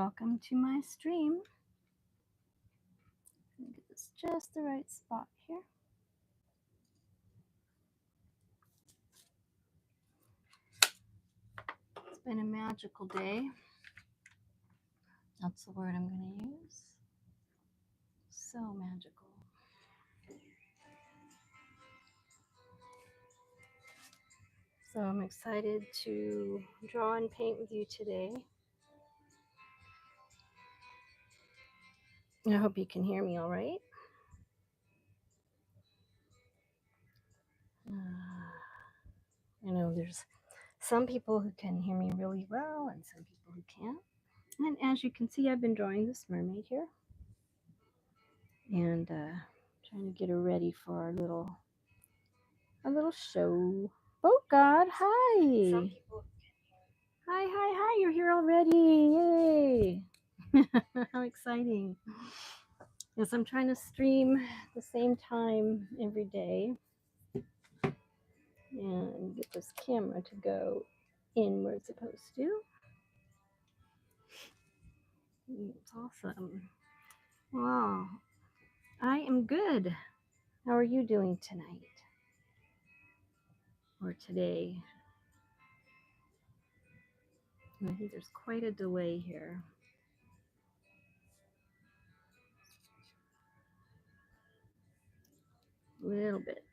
welcome to my stream. Let me get this just the right spot here. It's been a magical day. That's the word I'm going to use. So magical. So I'm excited to draw and paint with you today. I hope you can hear me all right. I know there's some people who can hear me really well and some people who can't. And as you can see, I've been drawing this mermaid here. And trying to get her ready for our little show. Oh God, hi. Hi, you're here already. Yay. How exciting. Yes, I'm trying to stream the same time every day and get this camera to go in where it's supposed to. It's awesome. Wow. I am good. How are you doing tonight? Or today? I think there's quite a delay here. A little bit.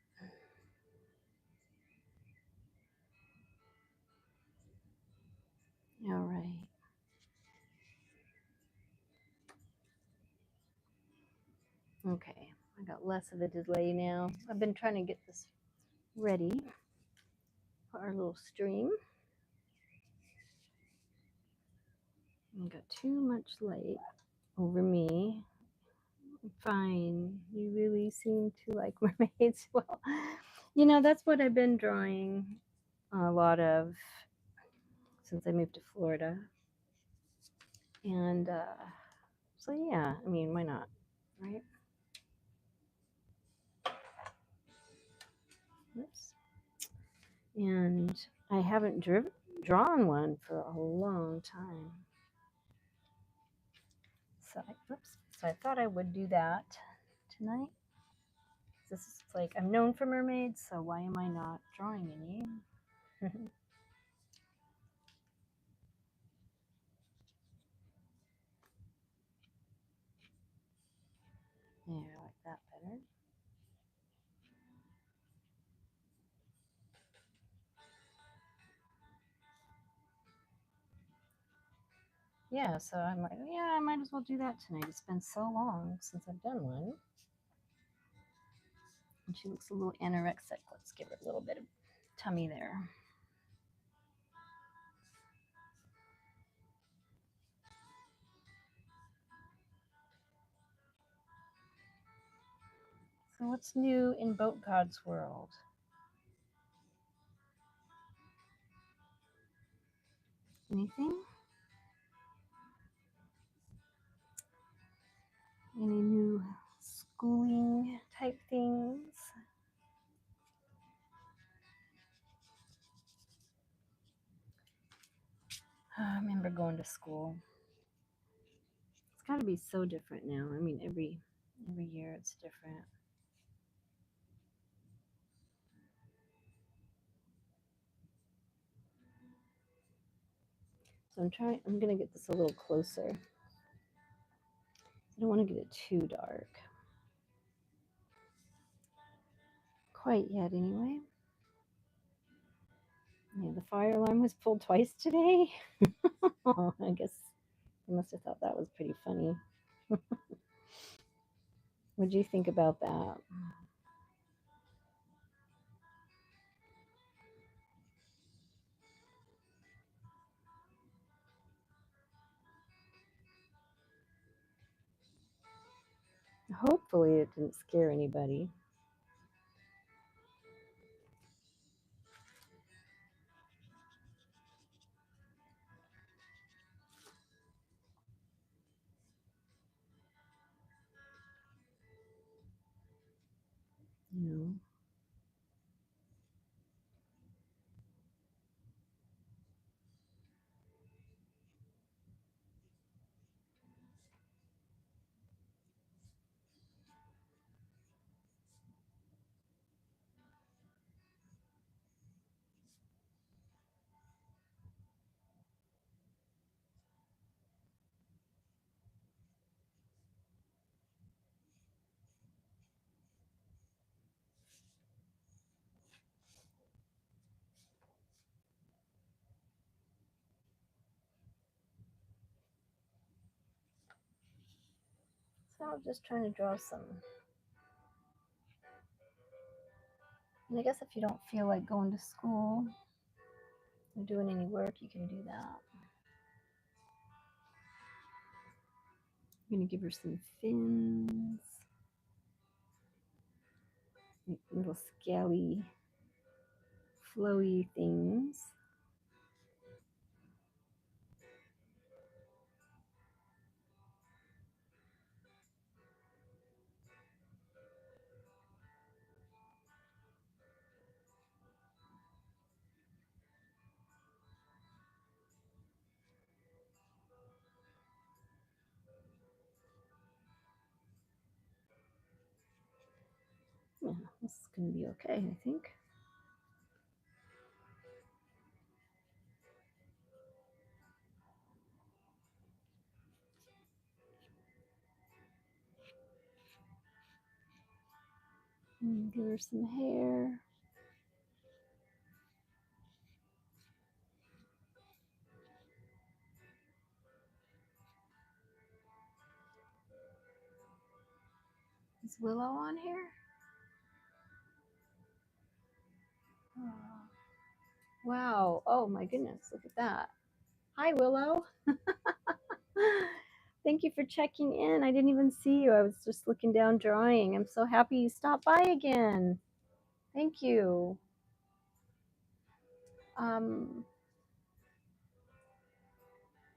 All right. Okay, I got less of a delay now. I've been trying to get this ready for our little stream. I got too much light over me. Fine. You really seem to like mermaids. Well, you know, that's what I've been drawing a lot of since I moved to Florida. And so, yeah, I mean, why not, right? Oops. And I haven't drawn one for a long time. So, so I thought I would do that tonight. This is like, I'm known for mermaids, so why am I not drawing any? Yeah, I like that better. Yeah, so I'm like, yeah, I might as well do that tonight. It's been so long since I've done one. And she looks a little anorexic. Let's give her a little bit of tummy there. So what's new in Boat God's world? Anything? Any new schooling type things? I remember going to school. It's got to be so different now. I mean, every year it's different. So I'm going to get this a little closer. I don't want to get it too dark. Quite yet, anyway. Yeah, the fire alarm was pulled twice today. I guess I must have thought that was pretty funny. What do you think about that? Hopefully it didn't scare anybody. You know. So I was just trying to draw some. And I guess if you don't feel like going to school or doing any work, you can do that. I'm going to give her some fins. Little scaly, flowy things. Yeah, this is going to be okay, I think. Give her some hair. Is Willow on here? Oh. Wow. Oh my goodness. Look at that. Hi, Willow. Thank you for checking in. I didn't even see you. I was just looking down drawing. I'm so happy you stopped by again. Thank you.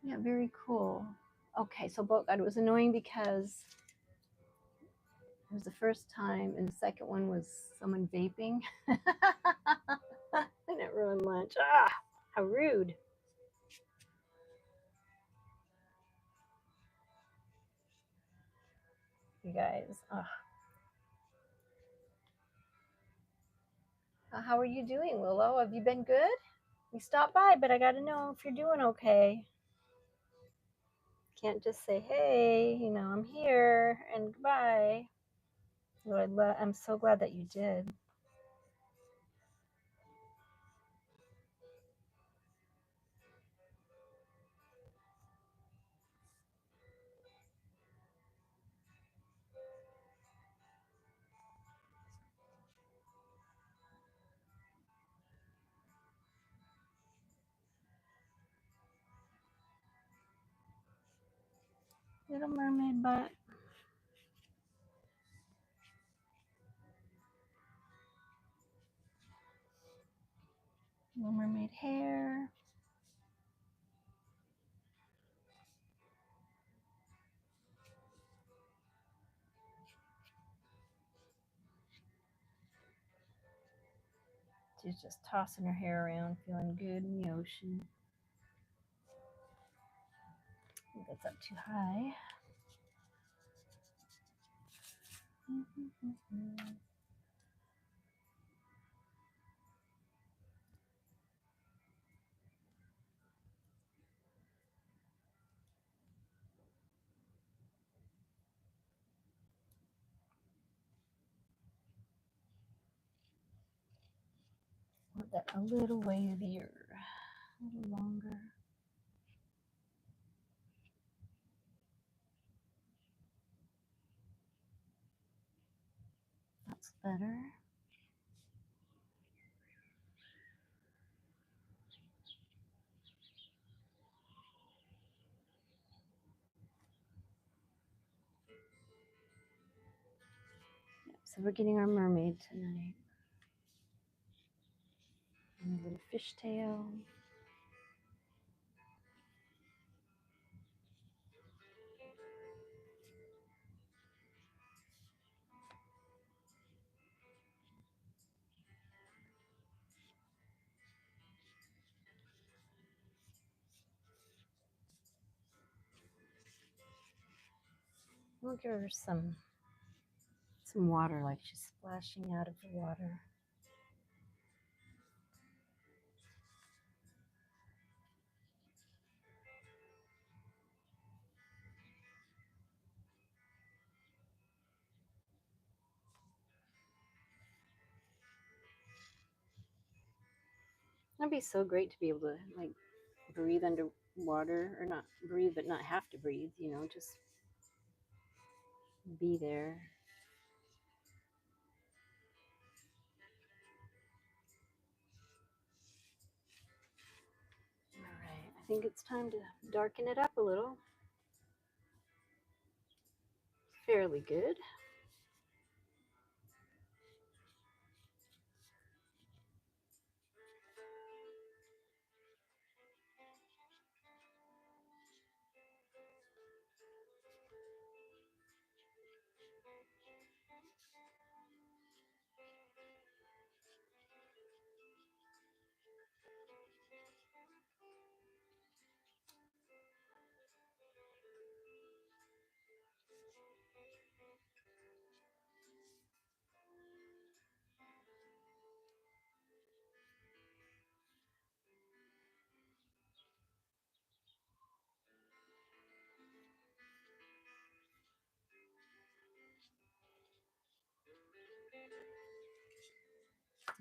Yeah, very cool. Okay, so God, it was annoying because it was the first time, and the second one was someone vaping. And it ruined lunch. Ah, how rude. You guys. How are you doing, Willow? Have you been good? You stopped by, but I got to know if you're doing okay. Can't just say, hey, I'm here and goodbye. I'm so glad that you did. Little mermaid butt. Little mermaid hair. She's just tossing her hair around, feeling good in the ocean. I think that's up too high. Want that a little wavier, a little longer. That's better. So we're getting our mermaid tonight. And a little fishtail. We'll give her some water, like she's splashing out of the water. That'd be so great to be able to like breathe underwater, or not breathe, but not have to breathe. Just be there. All right, I think it's time to darken it up a little. Fairly good.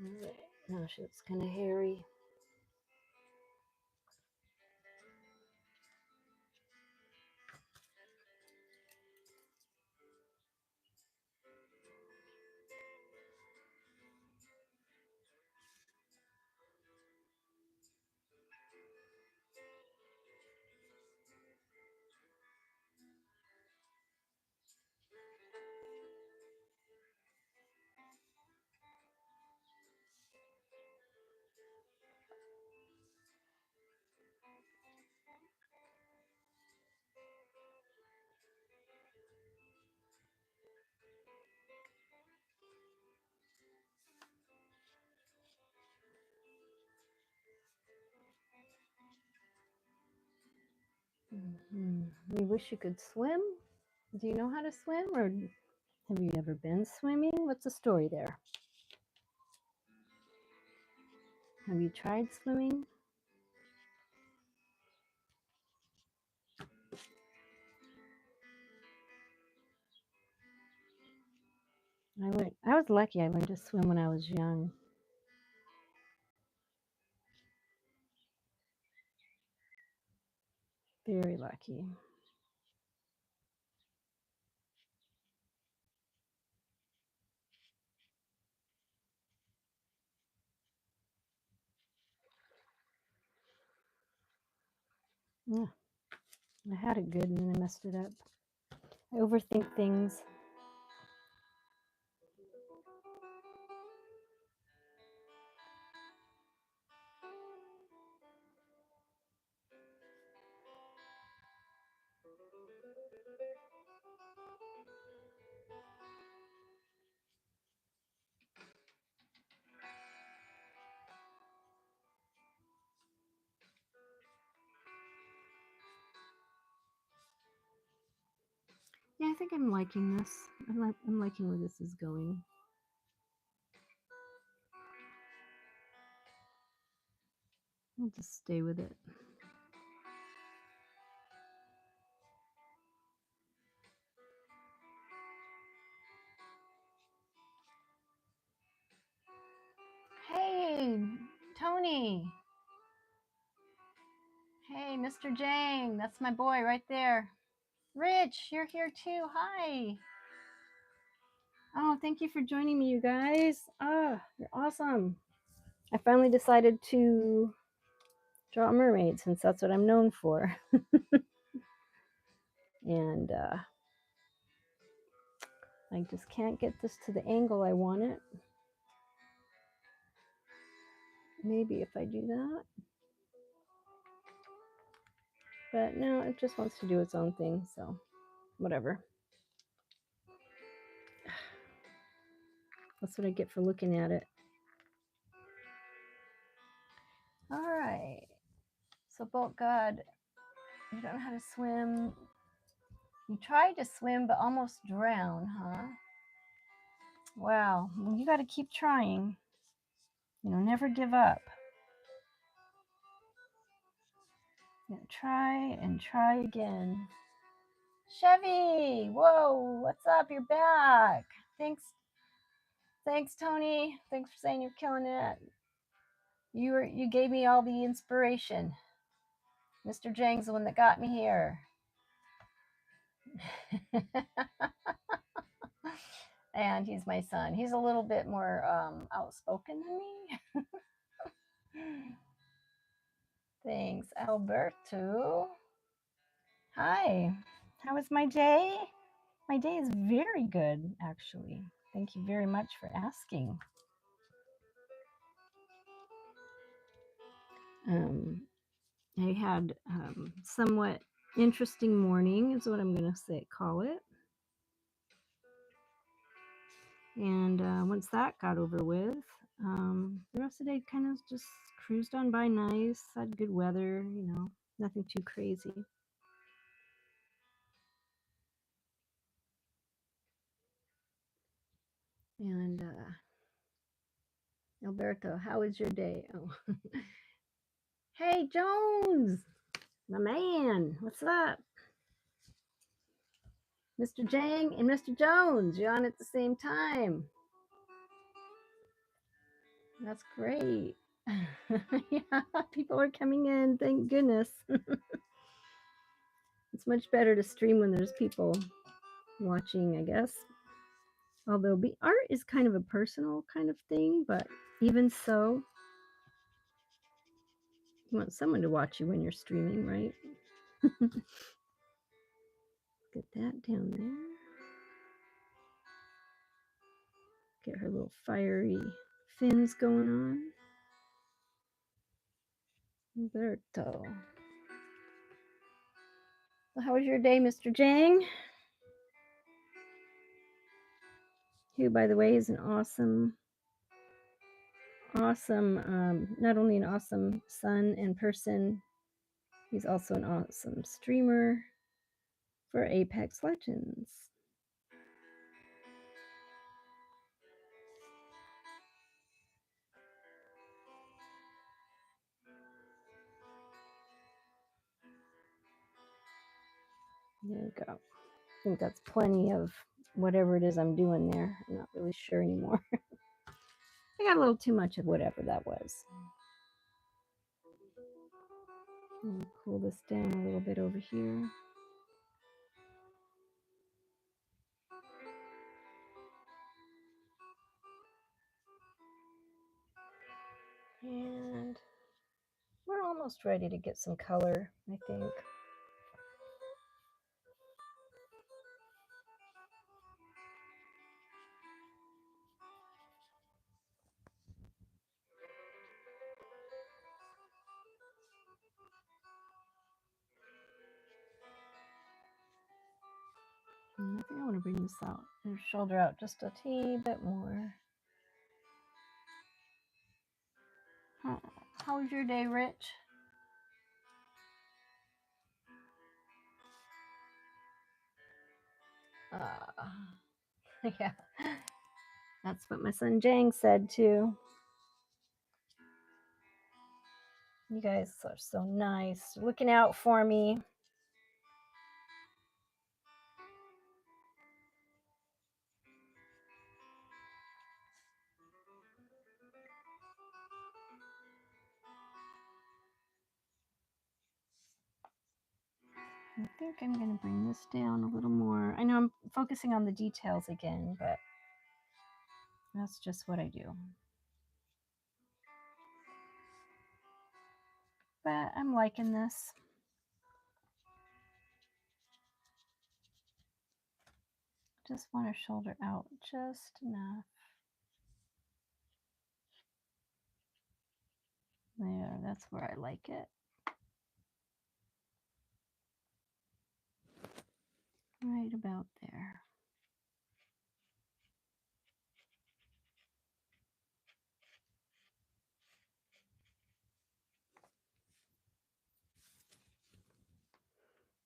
All right, now it's kind of hairy. You wish you could swim? Do you know how to swim, or have you ever been swimming? What's the story there? Have you tried swimming? I was lucky. I learned to swim when I was young. Very lucky. Yeah, I had it good and then I messed it up. I overthink things. Yeah, I think I'm liking this. I'm liking where this is going. I'll just stay with it. Hey, Tony. Hey, Mr. Jang. That's my boy right there. Rich, you're here too. Hi. Oh, thank you for joining me, you guys. Ah, you're awesome. I finally decided to draw a mermaid since that's what I'm known for. And I just can't get this to the angle I want it. Maybe if I do that. But no, it just wants to do its own thing, so whatever. That's what I get for looking at it. All right. So, Boat God, you don't know how to swim. You tried to swim, but almost drowned, huh? Wow. Well, you got to keep trying. You know, never give up. You know, try and try again. Chevy, whoa, what's up? You're back. Thanks, Tony. Thanks for saying you're killing it. You gave me all the inspiration. Mr. Jang's the one that got me here. And he's my son. He's a little bit more outspoken than me. Thanks, Alberto. Hi. How was my day? My day is very good, actually. Thank you very much for asking. I had somewhat interesting morning is what I'm going to call it. And once that got over with, the rest of the day kind of just cruised on by nice, had good weather, nothing too crazy. And Alberto, how was your day? Oh. Hey, Jones, my man, what's up? Mr. Jang and Mr. Jones, you're on at the same time. That's great. Yeah, people are coming in, thank goodness. It's much better to stream when there's people watching, I guess. Although art is kind of a personal kind of thing, but even so, you want someone to watch you when you're streaming, right? Get that down there. Get her little fiery fins going on. Umberto. Well, how was your day, Mr. Jang? Who, by the way, is an awesome, not only an awesome son and person, he's also an awesome streamer for Apex Legends. There you go. I think that's plenty of whatever it is I'm doing there. I'm not really sure anymore. I got a little too much of whatever that was. I'm going to pull this down a little bit over here. And we're almost ready to get some color, I think. I think I want to bring this out, your shoulder out just a teeny bit more. How was your day, Rich? Yeah, that's what my son Jang said too. You guys are so nice, looking out for me. I think I'm going to bring this down a little more. I know I'm focusing on the details again, but that's just what I do. But I'm liking this. Just want her shoulder out just enough. There, that's where I like it. Right about there.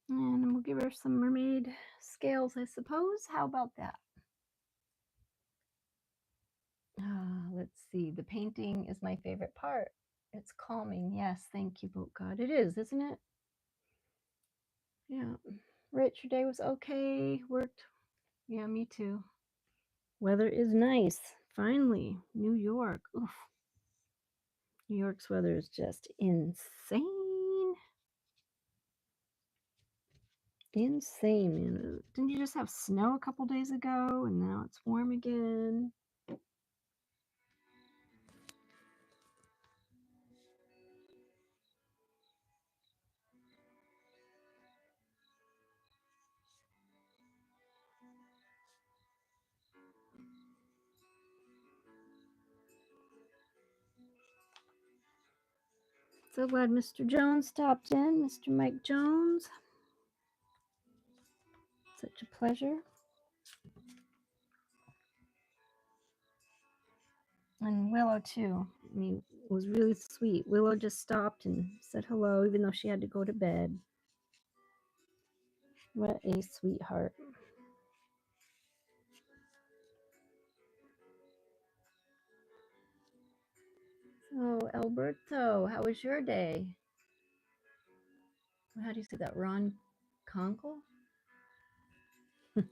And we'll give her some mermaid scales, I suppose. How about that? Let's see. The painting is my favorite part. It's calming. Yes, thank you, Boat God. It is, isn't it? Yeah. Rich, your day was okay. Worked. Yeah, me too. Weather is nice. Finally, New York. Oof. New York's weather is just insane. Insane, man. Didn't you just have snow a couple days ago and now it's warm again? So glad Mr. Jones stopped in, Mr. Mike Jones. Such a pleasure. And Willow, too. I mean, it was really sweet. Willow just stopped and said hello, even though she had to go to bed. What a sweetheart. So, Alberto, how was your day? How do you say that? Ron Conkle? I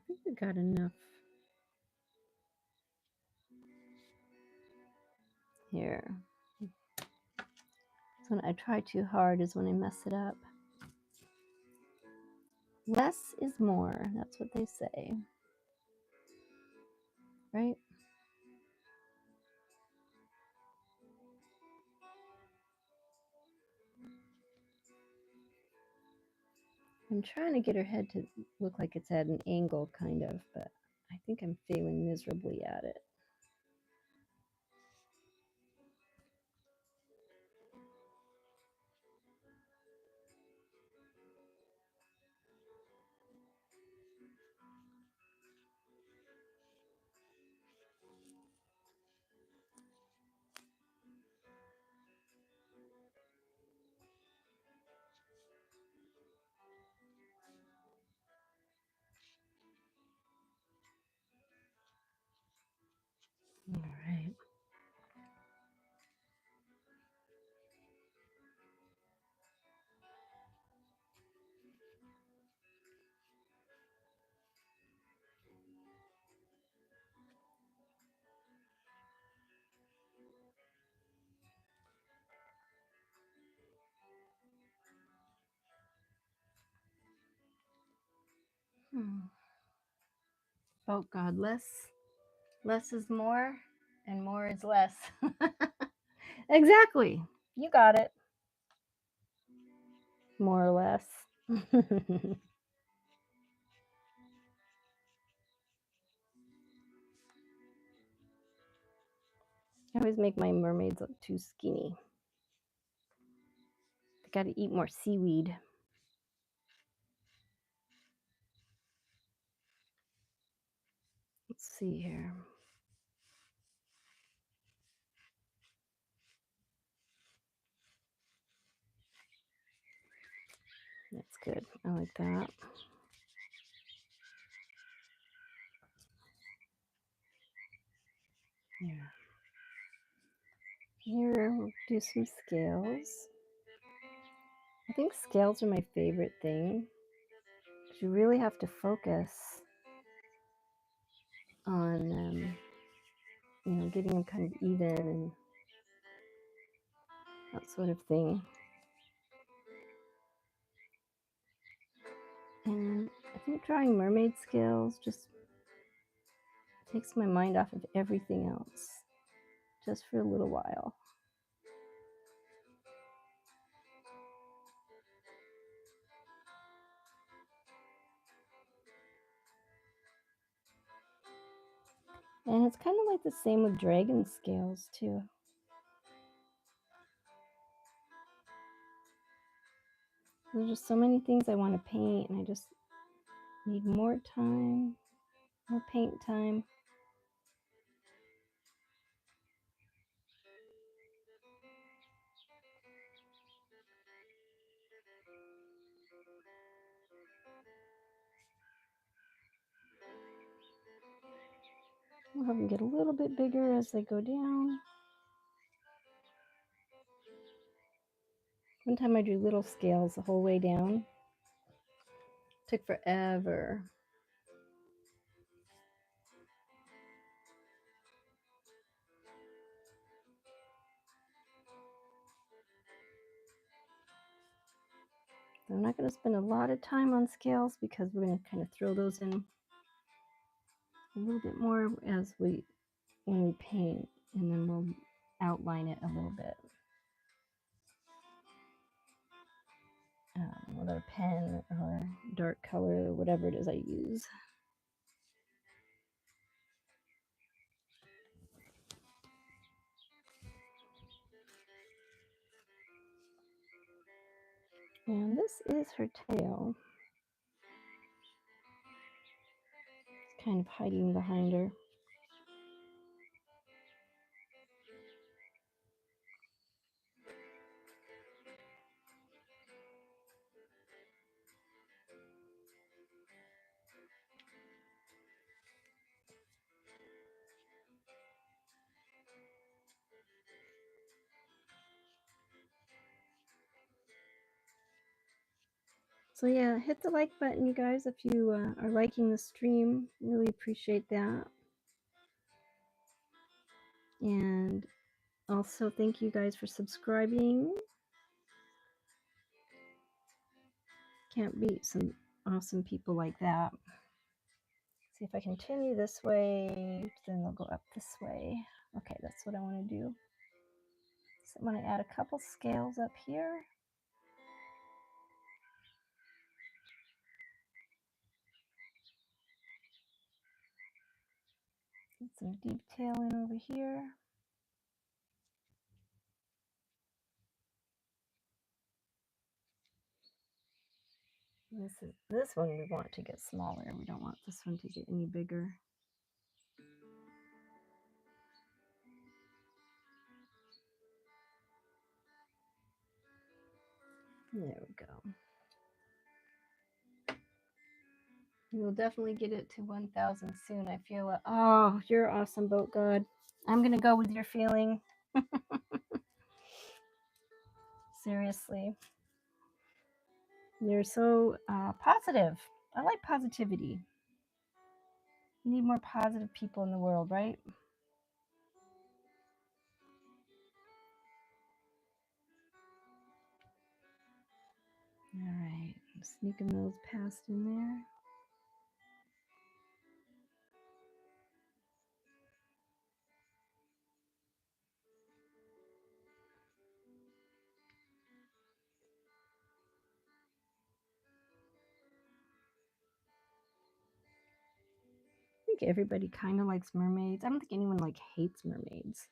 think we got enough. Here. So when I try too hard is when I mess it up. Less is more. That's what they say. Right? I'm trying to get her head to look like it's at an angle, kind of, but I think I'm failing miserably at it. All right. Oh God, less is more and more is less. Exactly. You got it. More or less. I always make my mermaids look too skinny. They got to eat more seaweed. Let's see here. That's good. I like that. Here. Here, we'll do some scales. I think scales are my favorite thing. You really have to focus on, getting them kind of even and that sort of thing. And I think drawing mermaid scales just takes my mind off of everything else, just for a little while. And it's kind of like the same with dragon scales too. There's just so many things I want to paint, and I just need more time, more paint time. I'll have them get a little bit bigger as they go down. One time I drew little scales the whole way down. Took forever. I'm not going to spend a lot of time on scales because we're going to kind of throw those in a little bit more as when we paint, and then we'll outline it a little bit with our pen or dark color or whatever it is I use. And this is her tail. It's kind of hiding behind her. So yeah, hit the like button, you guys, if you are liking the stream. Really appreciate that. And also thank you guys for subscribing. Can't beat some awesome people like that. See, if I continue this way, then they'll go up this way. Okay, that's what I want to do. So I'm going to add a couple scales up here. Get some detailing over here. This one we want to get smaller. We don't want this one to get any bigger. There we go. We'll definitely get it to 1,000 soon. I feel it. Oh, you're awesome, Boat God. I'm going to go with your feeling. Seriously. You're so positive. I like positivity. We need more positive people in the world, right? All right. I'm sneaking those past in there. I think everybody kind of likes mermaids. I don't think anyone like hates mermaids.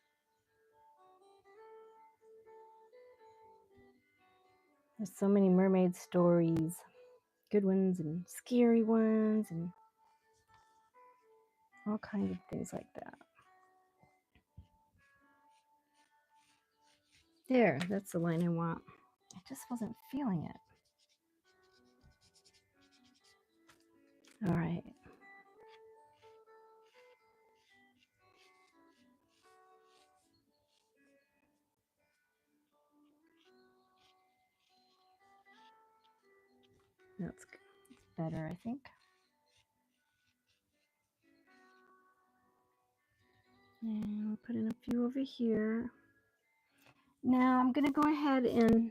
There's so many mermaid stories, good ones and scary ones and all kinds of things like that. There, that's the line I want. I just wasn't feeling it. All right. That's better, I think. And we'll put in a few over here. Now I'm going to go ahead and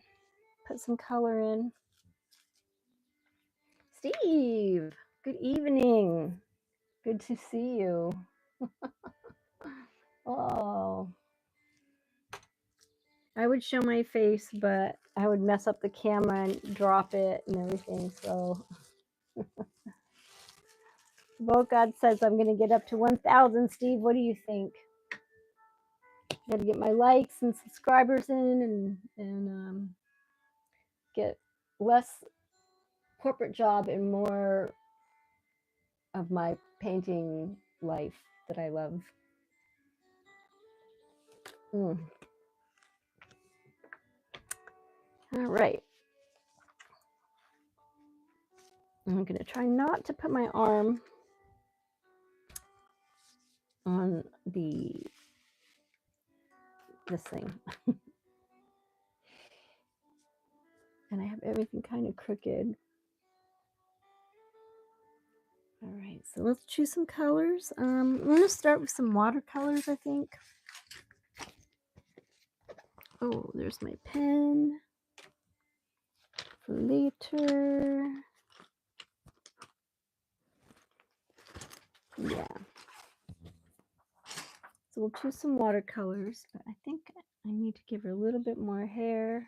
put some color in. Steve, good evening. Good to see you. Oh, I would show my face, but I would mess up the camera and drop it and everything. So, Boat God says I'm going to get up to 1,000. Steve, what do you think? Got to get my likes and subscribers in and get less corporate job and more of my painting life that I love. All right. I'm going to try not to put my arm on this thing. And I have everything kind of crooked. So let's choose some colors. I'm going to start with some watercolors, I think. Oh, there's my pen for later. Yeah. So we'll choose some watercolors, but I think I need to give her a little bit more hair.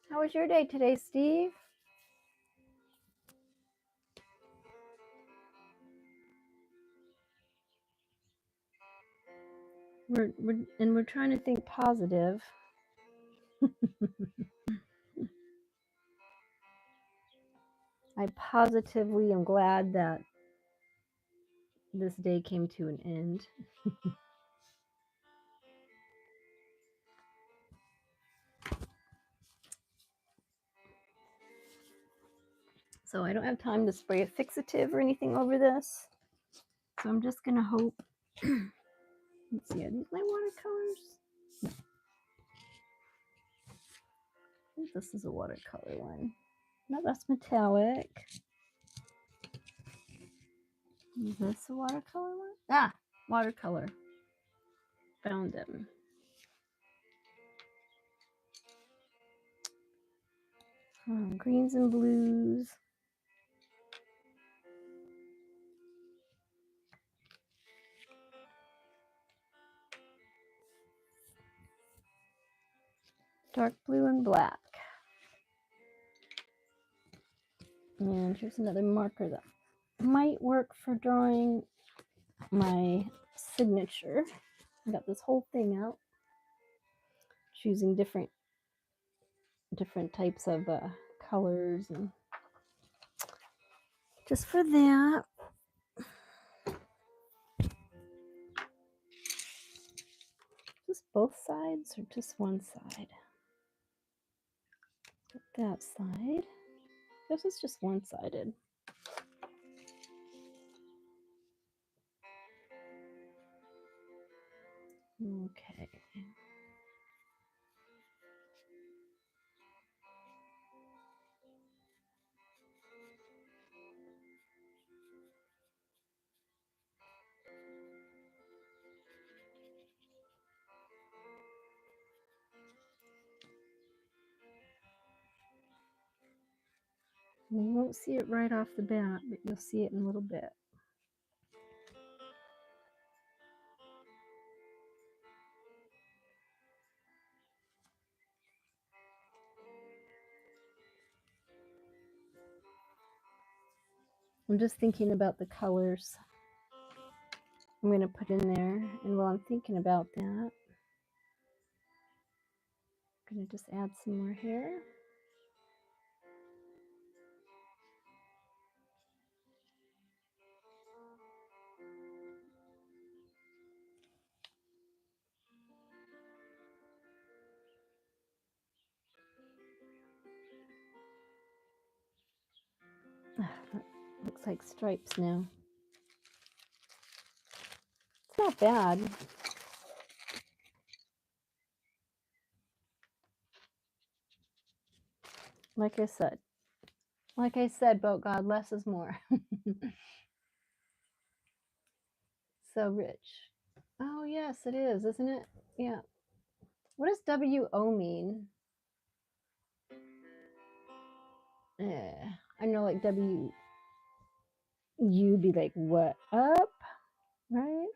How was your day today, Steve? We're trying to think positive. I positively am glad that this day came to an end. So I don't have time to spray a fixative or anything over this. So I'm just gonna hope. Let's see, are these my watercolors? I think this is a watercolor one. No, that's metallic. Is this a watercolor one? Ah, watercolor. Found them. Greens and blues. Dark blue and black. And here's another marker that might work for drawing my signature. I got this whole thing out, choosing different types of colors, and just for that. Just both sides or just one side? That side. I guess it's just one-sided. Okay. You won't see it right off the bat, but you'll see it in a little bit. I'm just thinking about the colors I'm going to put in there, and while I'm thinking about that, I'm going to just add some more hair. That looks like stripes now. It's not bad. Like I said, Boat God, less is more. So rich. Oh yes, it is, isn't it? Yeah. What does WO mean? I know, like WU be like, what up? Right?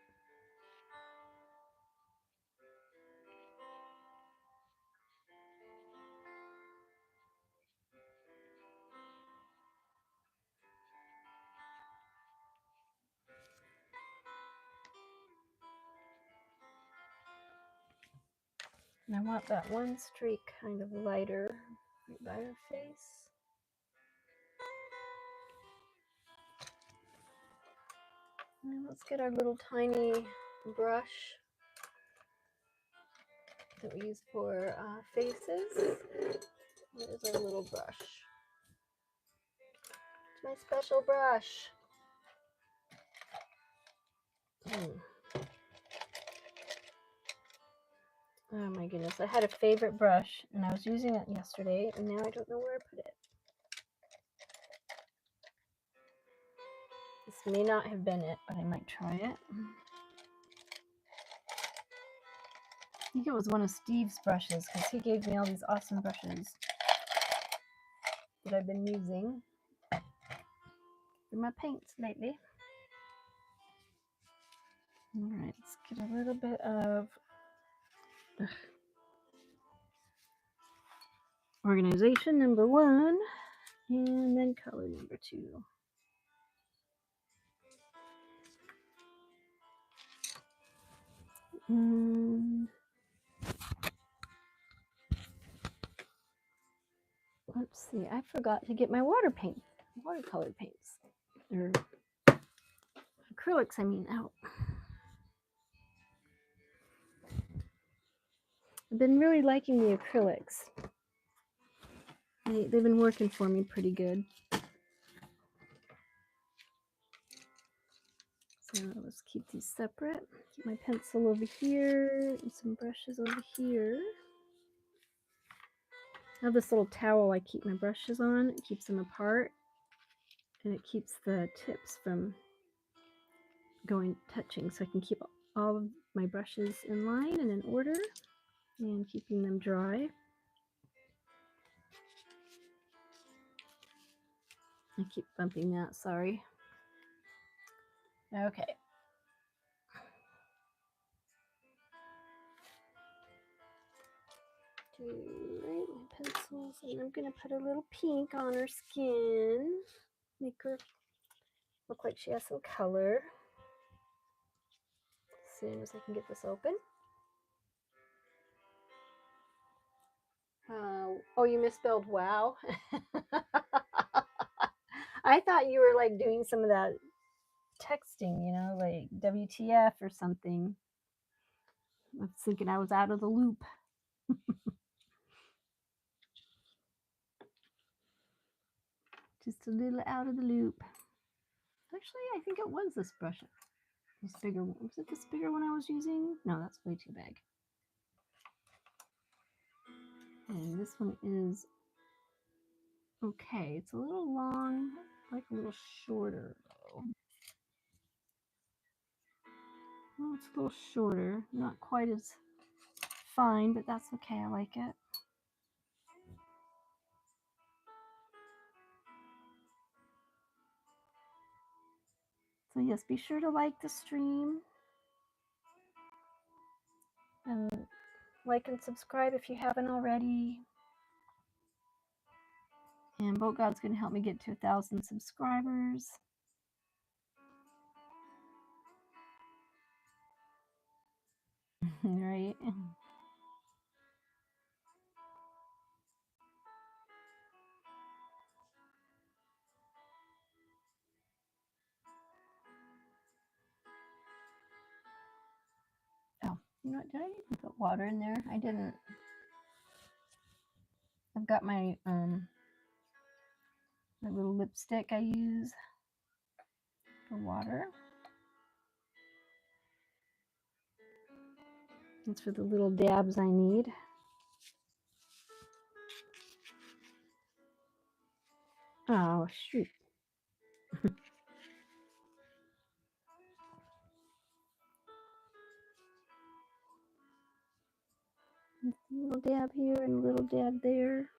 And I want that one streak kind of lighter right by her face. And let's get our little tiny brush. that we use for faces. Here's our little brush. It's my special brush. Oh my goodness, I had a favorite brush and I was using it yesterday and now I don't know where I put it. This may not have been it, but I might try it. I think it was one of Steve's brushes because he gave me all these awesome brushes that I've been using for my paints lately. Alright, let's get a little bit of organization number 1 and then color number 2. Let's see, I forgot to get my watercolor paints, or acrylics, I mean, out. I've been really liking the acrylics. They've been working for me pretty good. So let's keep these separate. Keep my pencil over here and some brushes over here. I have this little towel I keep my brushes on. It keeps them apart and it keeps the tips from touching, so I can keep all of my brushes in line and in order and keeping them dry. I keep bumping that, sorry. Okay. Right, my pencils, and I'm gonna put a little pink on her skin. Make her look like she has some color. As soon as I can get this open. Oh, you misspelled wow. I thought you were like doing some of that texting, you know, like WTF or something. I was thinking I was out of the loop. Just a little out of the loop. Actually, I think it was this brush. This bigger one. Was it this bigger one I was using? No, that's way too big. And this one is okay. It's a little long, like a little shorter though. Well, it's a little shorter, not quite as fine, but that's okay. I like it. So yes, be sure to like the stream and like and subscribe if you haven't already. And Boat God's going to help me get to 1,000 subscribers. Right? Oh, you know what? Did I even put water in there? I didn't. I've got my my little lipstick I use for water. It's for the little dabs I need. Oh, shoot. A little dab here and a little dab there.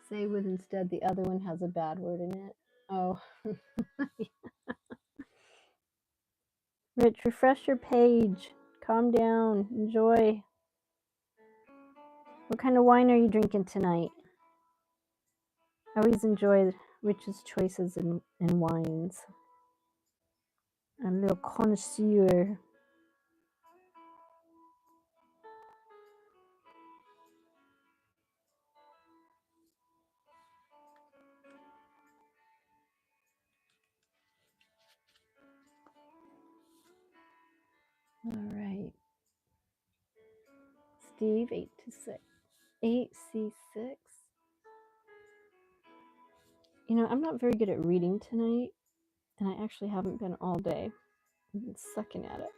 Say with instead, the other one has a bad word in it. Oh. Rich, refresh your page. Calm down. Enjoy. What kind of wine are you drinking tonight? I always enjoy Rich's choices in wines. I'm a little connoisseur. All right. Steve, 8C6. You know, I'm not very good at reading tonight, and I actually haven't been all day. I've been sucking at it.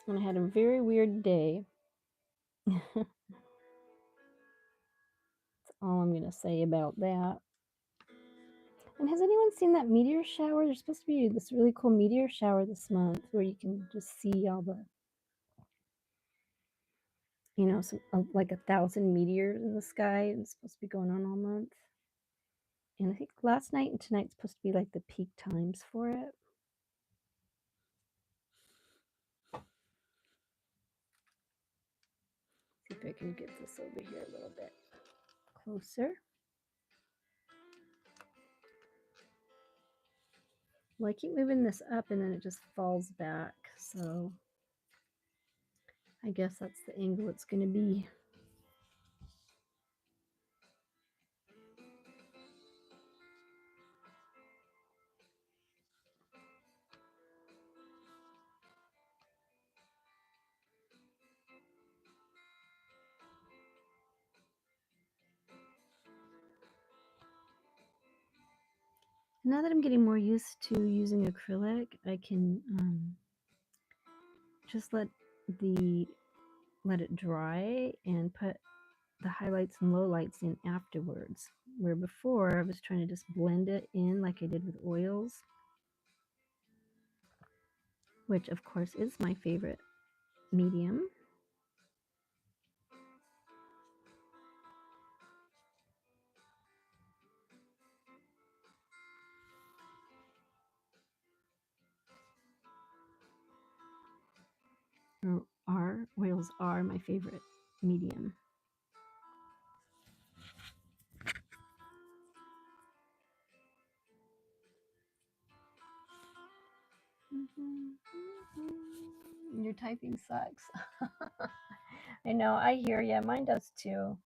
And I had a very weird day. That's all I'm going to say about that. And has anyone seen that meteor shower? There's supposed to be this really cool meteor shower this month where you can just see all the, you know, some, like 1,000 meteors in the sky. And it's supposed to be going on all month. And I think last night and tonight's supposed to be like the peak times for it. See if I can get this over here a little bit closer. Well, I keep moving this up and then it just falls back. So I guess that's the angle it's going to be. Now that I'm getting more used to using acrylic, I can just let it dry and put the highlights and lowlights in afterwards. Where before I was trying to just blend it in like I did with oils, which of course is my favorite medium. Oils are my favorite medium. Your typing sucks. I know, I hear you. Mine does too.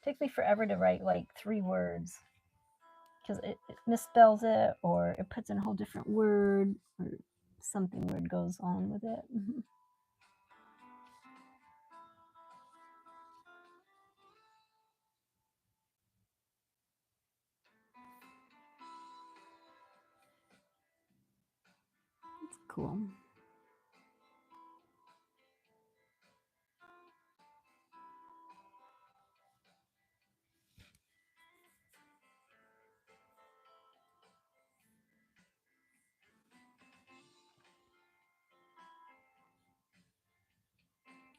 It takes me forever to write like 3 words because it misspells it or it puts in a whole different word or something weird goes on with it. It's cool.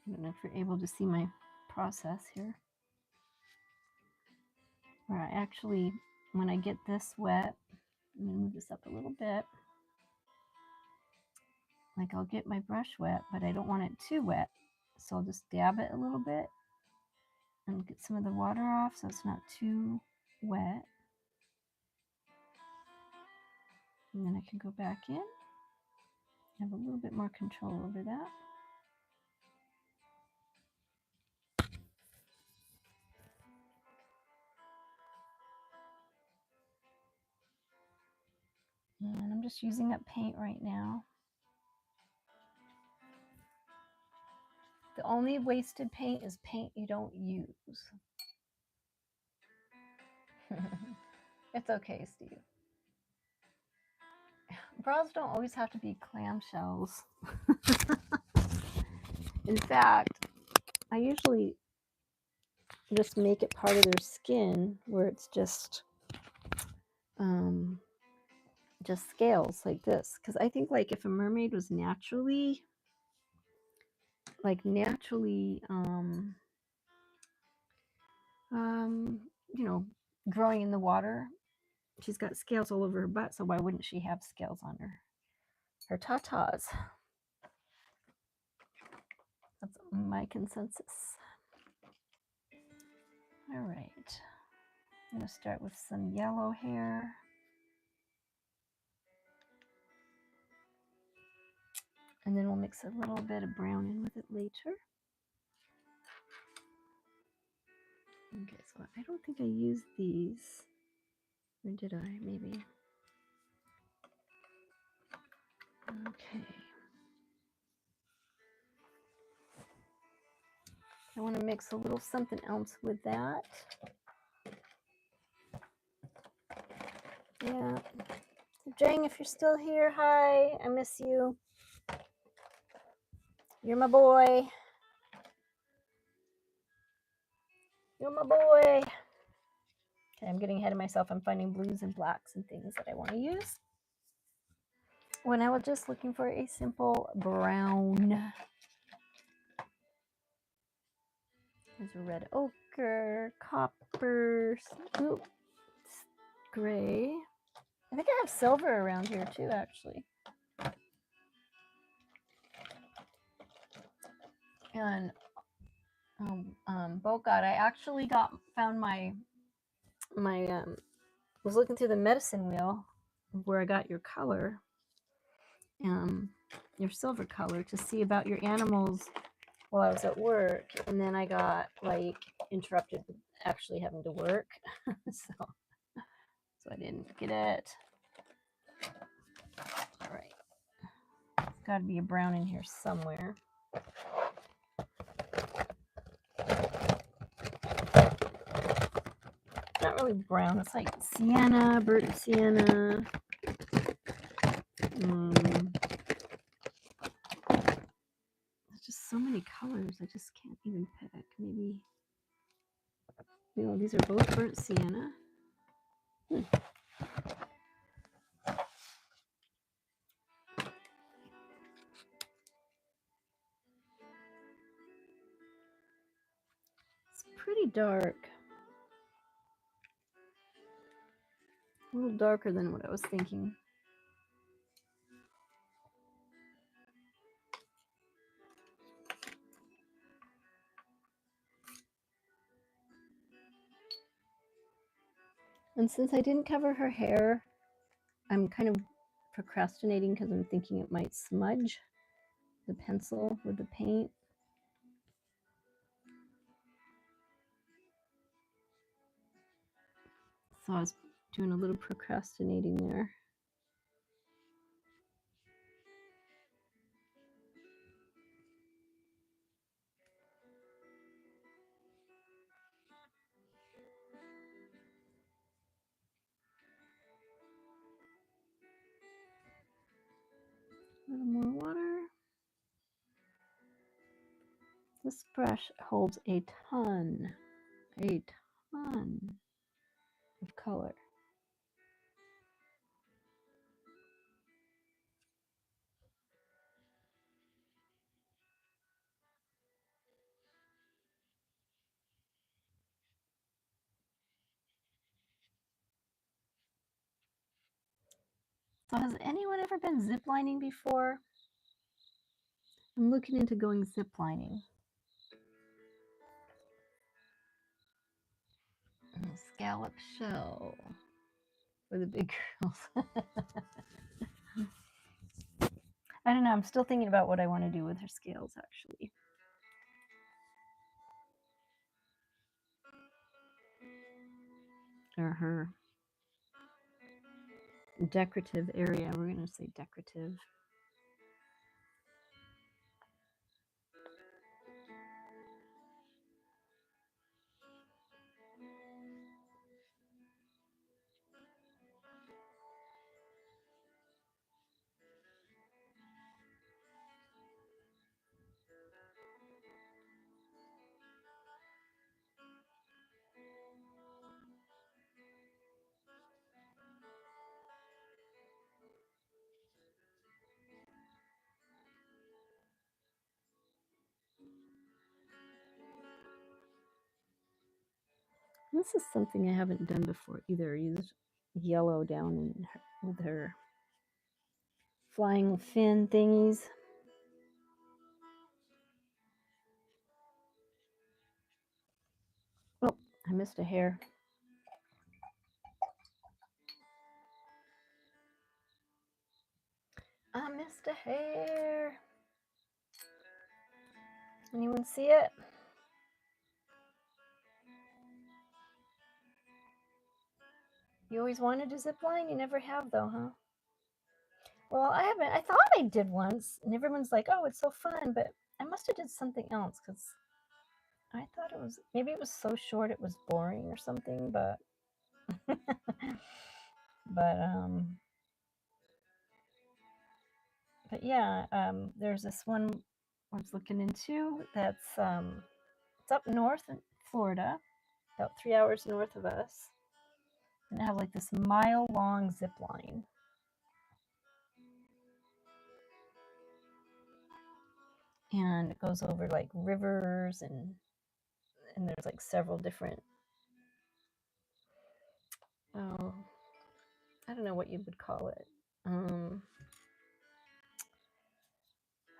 I don't know if you're able to see my process here. Where I actually, when I get this wet, I'm going to move this up a little bit. Like I'll get my brush wet, but I don't want it too wet. So I'll just dab it a little bit and get some of the water off so it's not too wet. And then I can go back in. Have a little bit more control over that. And I'm just using up paint right now. The only wasted paint is paint you don't use. It's okay, Steve. Bras don't always have to be clamshells. In fact, I usually just make it part of their skin where it's just scales like this. Because I think like if a mermaid was naturally you know, growing in the water, she's got scales all over her butt, so why wouldn't she have scales on her tatas? That's my consensus. All right, I'm going to start with some yellow hair. And then we'll mix a little bit of brown in with it later. Okay, so I don't think I used these. Or did I? Maybe. Okay. I want to mix a little something else with that. Yeah. Jang, if you're still here, hi. I miss you. You're my boy. You're my boy. Okay, I'm getting ahead of myself. I'm finding blues and blacks and things that I want to use, when I was just looking for a simple brown. There's a red ochre, copper, oops, gray. I think I have silver around here too, actually. And Bocat, I actually found my was looking through the medicine wheel where I got your color, your silver color, to see about your animals while I was at work, and then I got like interrupted with actually having to work, so I didn't get it. All right, there's got to be a brown in here somewhere. Not really brown. It's like sienna, burnt sienna. There's just so many colors. I just can't even pick. Maybe, you know, these are both burnt sienna. It's pretty dark. A little darker than what I was thinking. And since I didn't cover her hair, I'm kind of procrastinating because I'm thinking it might smudge the pencil with the paint. So I was doing a little procrastinating there. A little more water. This brush holds a ton of color. So has anyone ever been ziplining before? I'm looking into going ziplining. Scallop shell for the big girls. I don't know. I'm still thinking about what I want to do with her scales, actually. Or her decorative area. We're going to say decorative. This is something I haven't done before either. Use yellow down in her, with her flying fin thingies. Oh, I missed a hair. I missed a hair. Anyone see it? You always wanted to zip line? You never have though, huh? Well, I haven't. I thought I did once, and everyone's like, "Oh, it's so fun," but I must have did something else because I thought it was maybe it was so short it was boring or something. But but but yeah, there's this one I was looking into that's it's up north in Florida, about 3 hours north of us, and they have like this mile-long zip line. And it goes over like rivers and there's like several different oh I don't know what you would call it.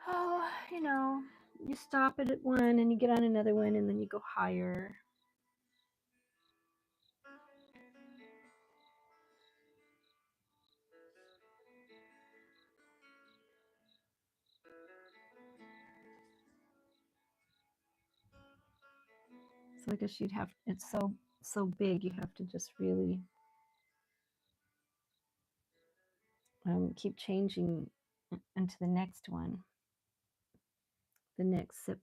Oh, you know, you stop it at one and you get on another one and then you go higher. So I guess you'd have, it's so big, you have to just really keep changing into the next one, the next sip.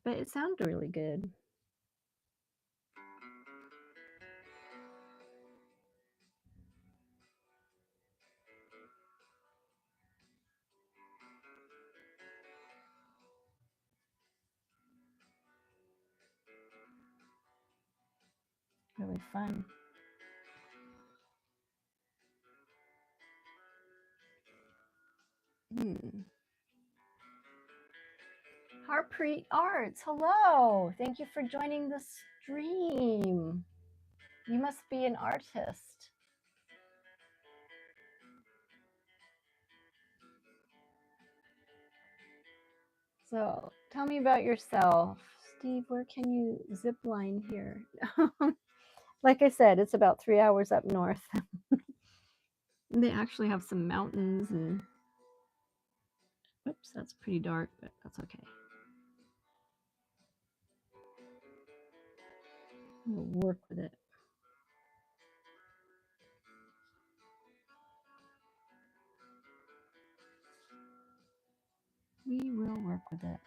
But it sounded really good. Really fun. Harpreet Arts, hello. Thank you for joining the stream. You must be an artist. So tell me about yourself. Steve, where can you zip line here? Like I said, it's about 3 hours up north. They actually have some mountains and oops, that's pretty dark, but that's okay. We'll work with it. We will work with it.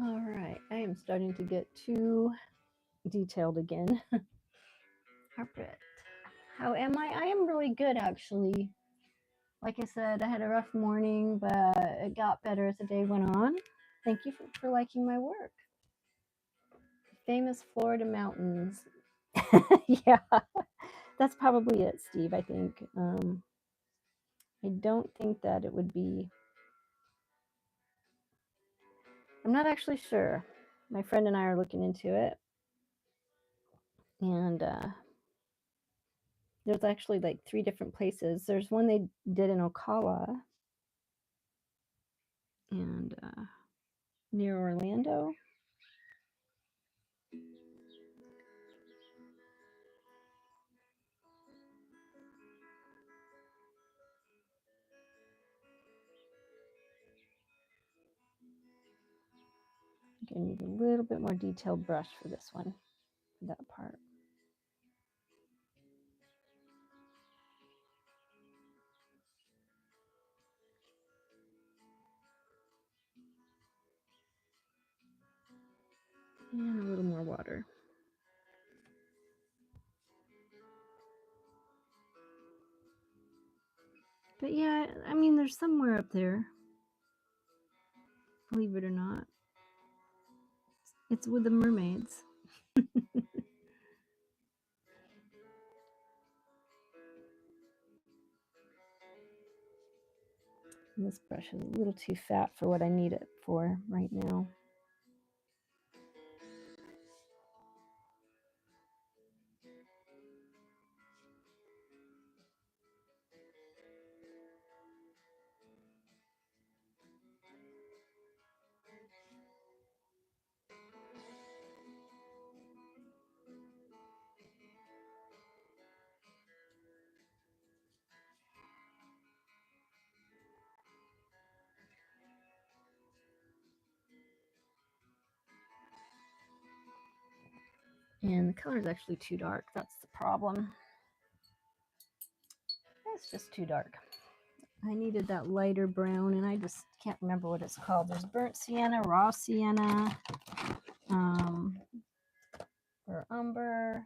All right, I am starting to get too detailed again. Harpreet, how am I? I am really good, actually. Like I said, I had a rough morning, but it got better as the day went on. Thank you for liking my work. Famous Florida mountains. Yeah, that's probably it, Steve, I think. I don't think that it would be. I'm not actually sure. My friend and I are looking into it. And there's actually like 3 different places. There's one they did in Ocala and near Orlando. think I need a little bit more detailed brush for this one, for that part. And a little more water. But yeah, I mean, there's somewhere up there. Believe it or not. It's with the mermaids. And this brush is a little too fat for what I need it for right now. And the color is actually too dark. That's the problem. It's just too dark. I needed that lighter brown, and I just can't remember what it's called. There's burnt sienna, raw sienna, or umber.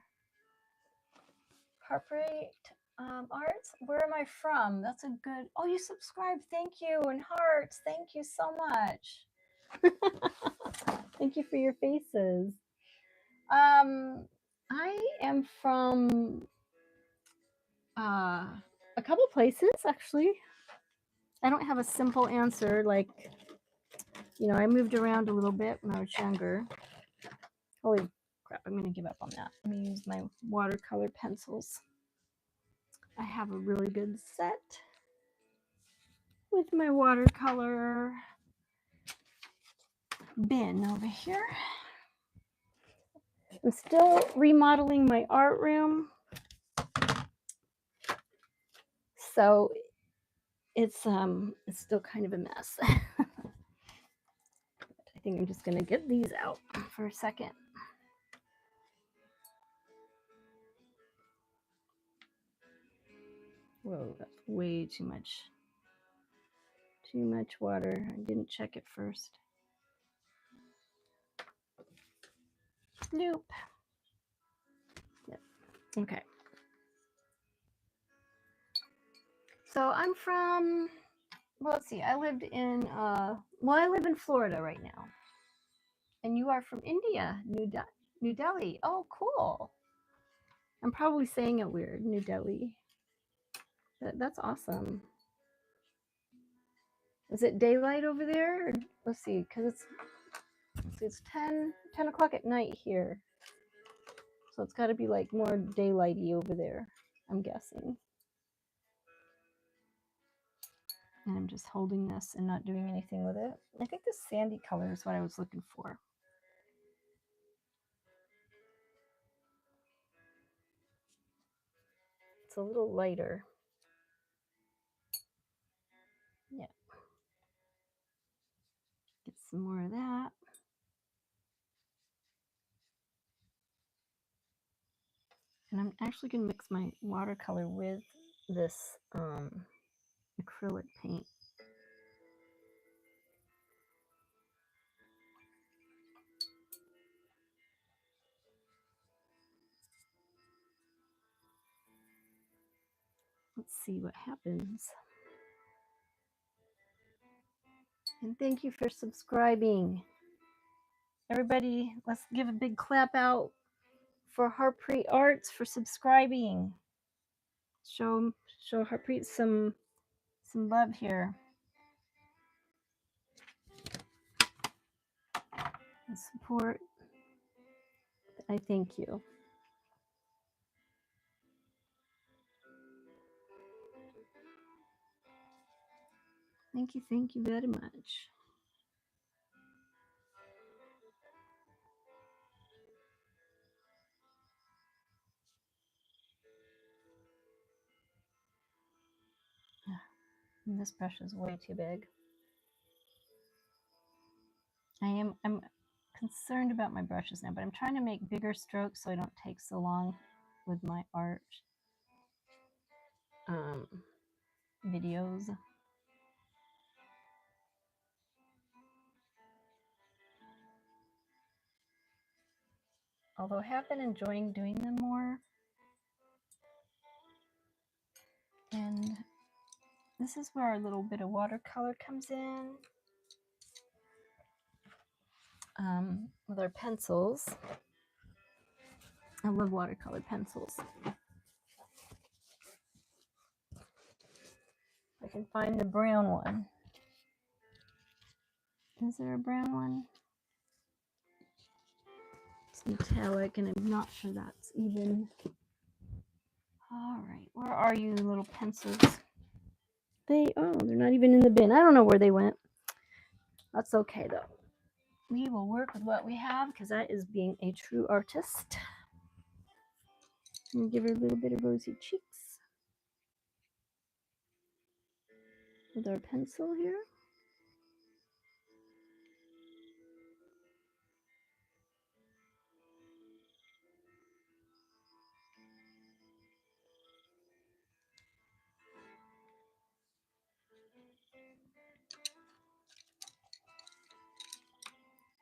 Heartbreak Arts. Where am I from? That's a good. Oh, you subscribed. Thank you. And hearts. Thank you so much. Thank you for your faces. I am from a couple places actually. I don't have a simple answer. Like, you know, I moved around a little bit when I was younger. Holy crap! I'm gonna give up on that. I'm gonna use my watercolor pencils. I have a really good set with my watercolor bin over here. I'm still remodeling my art room, so it's still kind of a mess. I think I'm just gonna get these out for a second. Whoa, that's way too much. Too much water. I didn't check it first. Nope. Yep. Okay. So I'm from, well, let's see. I lived in, I live in Florida right now. And you are from India, New Delhi. Oh, cool. I'm probably saying it weird, New Delhi. That's awesome. Is it daylight over there? Or, let's see, because it's 10 o'clock at night here. So it's got to be like more daylighty over there, I'm guessing. And I'm just holding this and not doing anything with it. I think this sandy color is what I was looking for. It's a little lighter. Yeah. Get some more of that. And I'm actually going to mix my watercolor with this acrylic paint. Let's see what happens. And thank you for subscribing. Everybody, let's give a big clap out for Harpreet Arts for subscribing. Show Harpreet some love here. And support. I thank you. Thank you very much. And this brush is way too big. I'm concerned about my brushes now, but I'm trying to make bigger strokes so I don't take so long with my art videos. Although I have been enjoying doing them more. And this is where our little bit of watercolor comes in. With our pencils. I love watercolor pencils. I can find the brown one. Is there a brown one? It's metallic, and I'm not sure that's even. All right, where are you, little pencils? They're not even in the bin. I don't know where they went. That's okay, though. We will work with what we have, because that is being a true artist. And give her a little bit of rosy cheeks with our pencil here.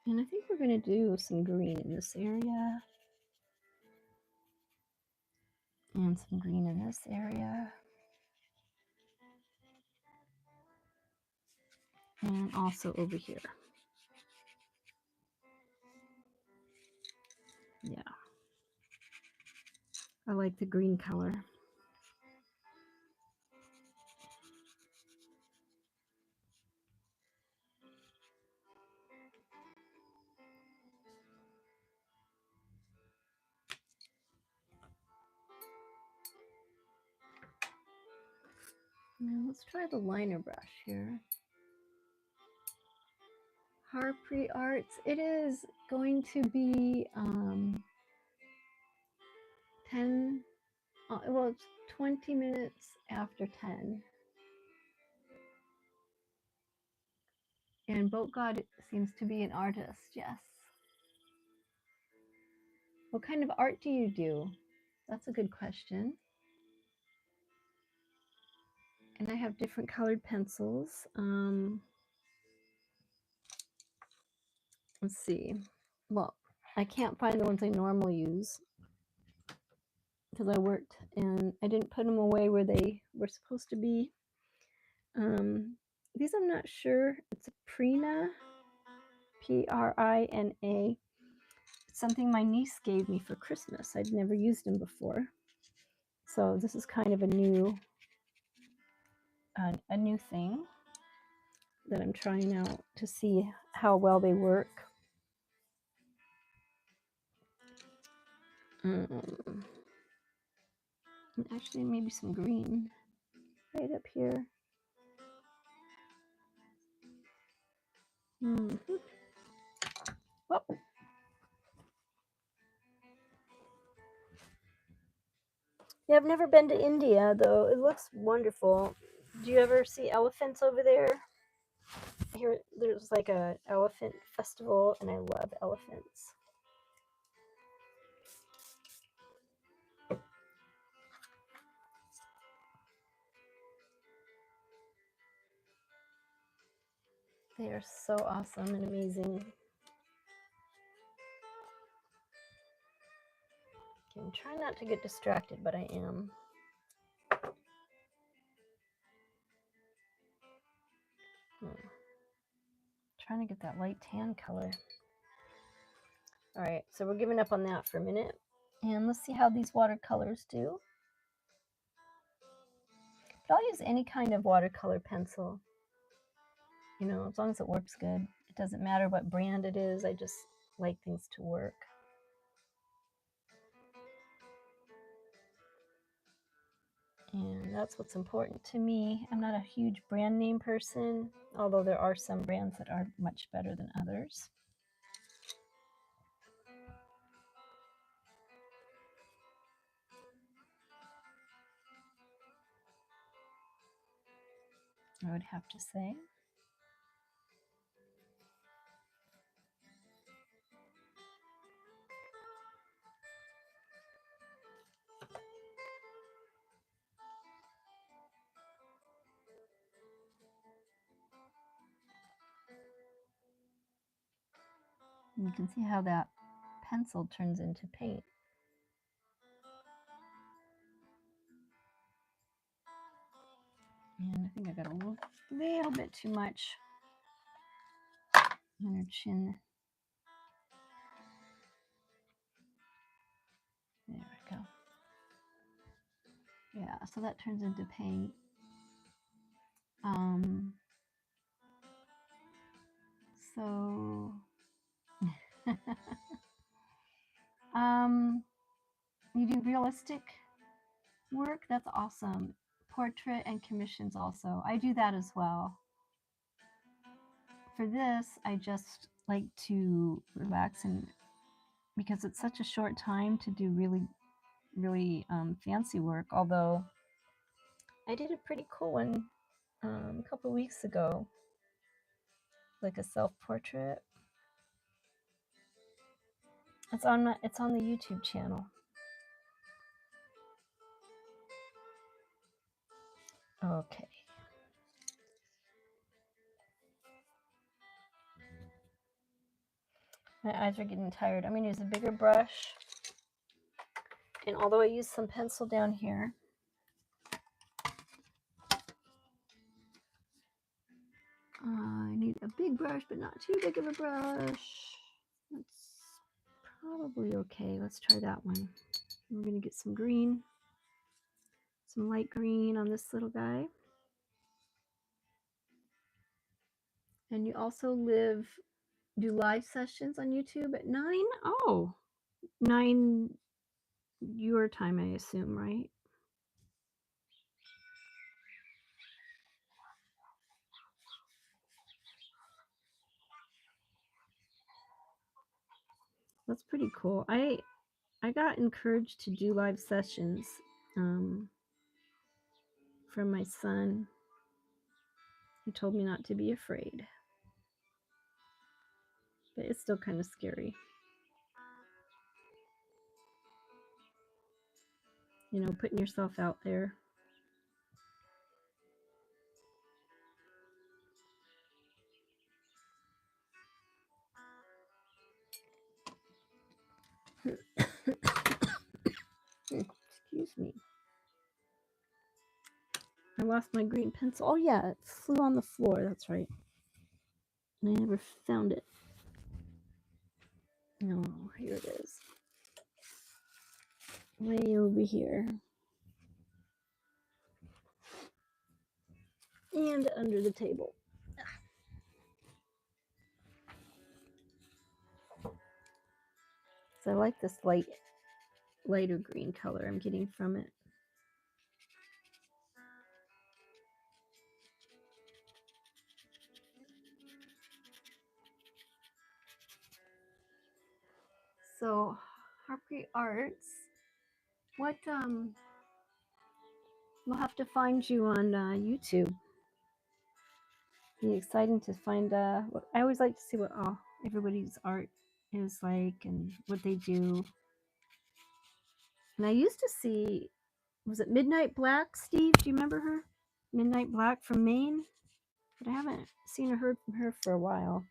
And I think we're going to do some green in this area. And some green in this area. And also over here. Yeah. I like the green color. Now let's try the liner brush here. Harpreet Arts. It is going to be 10. Well, it's 20 minutes after 10. And Boat God seems to be an artist, yes. What kind of art do you do? That's a good question. And I have different colored pencils. Let's see. Well, I can't find the ones I normally use because I worked and I didn't put them away where they were supposed to be. These I'm not sure. It's a Prina, Prina. It's something my niece gave me for Christmas. I'd never used them before. So this is kind of a new thing that I'm trying out to see how well they work. Actually, maybe some green right up here. Oh. Yeah, I've never been to India, though. It looks wonderful. Do you ever see elephants over there? Here, there's like a elephant festival, and I love elephants. They are so awesome and amazing. Okay, I'm trying not to get distracted, but I am. Trying to get that light tan color. All right, so we're giving up on that for a minute. And let's see how these watercolors do. But I'll use any kind of watercolor pencil. You know, as long as it works good. It doesn't matter what brand it is. I just like things to work. And that's what's important to me. I'm not a huge brand name person, although there are some brands that are much better than others. I would have to say. And you can see how that pencil turns into paint. And I think I got a little bit too much on her chin. There we go. Yeah, so that turns into paint. So you do realistic work? That's awesome. Portrait and commissions also. I do that as well. For this, I just like to relax, and because it's such a short time to do really fancy work, although I did a pretty cool one a couple weeks ago, like a self-portrait. It's on the YouTube channel. Okay. My eyes are getting tired. I'm going to use a bigger brush. And although I use some pencil down here, I need a big brush, but not too big of a brush. That's probably okay. Let's try that one. We're going to get some green, some light green on this little guy. And you also do live sessions on YouTube at 9? Oh, 9 your time, I assume, right? That's pretty cool. I got encouraged to do live sessions from my son. He told me not to be afraid, but it's still kind of scary. You know, putting yourself out there. Excuse me. I lost my green pencil. Oh yeah, it flew on the floor. That's right. And I never found it. No, here it is. Way over here. And under the table. So I like this lighter green color I'm getting from it. So Harpreet Arts, what we'll have to find you on YouTube. Be exciting to find. I always like to see what everybody's art is like and what they do. And I used to see, was it Midnight Black, Steve? Do you remember her? Midnight Black from Maine? But I haven't seen or heard from her for a while.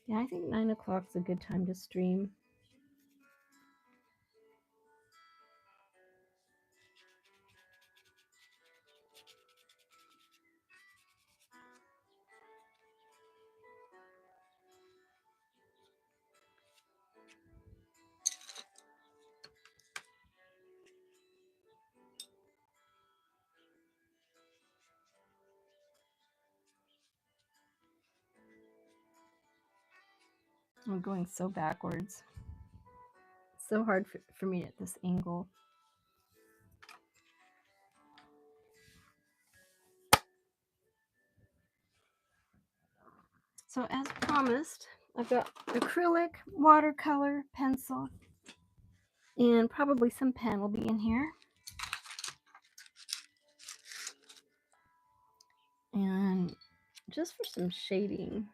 Yeah, I think 9 o'clock's a good time to stream. I'm going so backwards. It's so hard for me at this angle. So as promised, I've got acrylic, watercolor, pencil, and probably some pen will be in here. And just for some shading,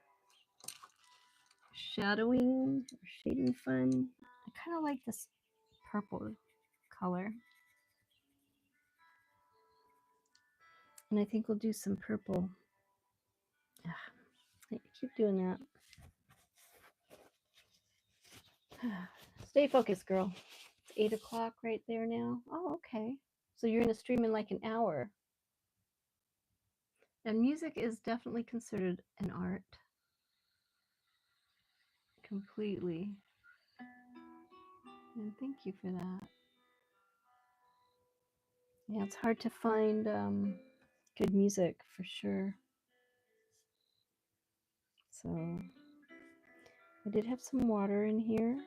shadowing, or shading fun, I kind of like this purple color. And I think we'll do some purple. I keep doing that. Stay focused, girl. It's 8 o'clock right there now. Oh, okay. So you're going to stream in like an hour. And music is definitely considered an art. Completely. And thank you for that. Yeah, it's hard to find good music for sure. So I did have some water in here.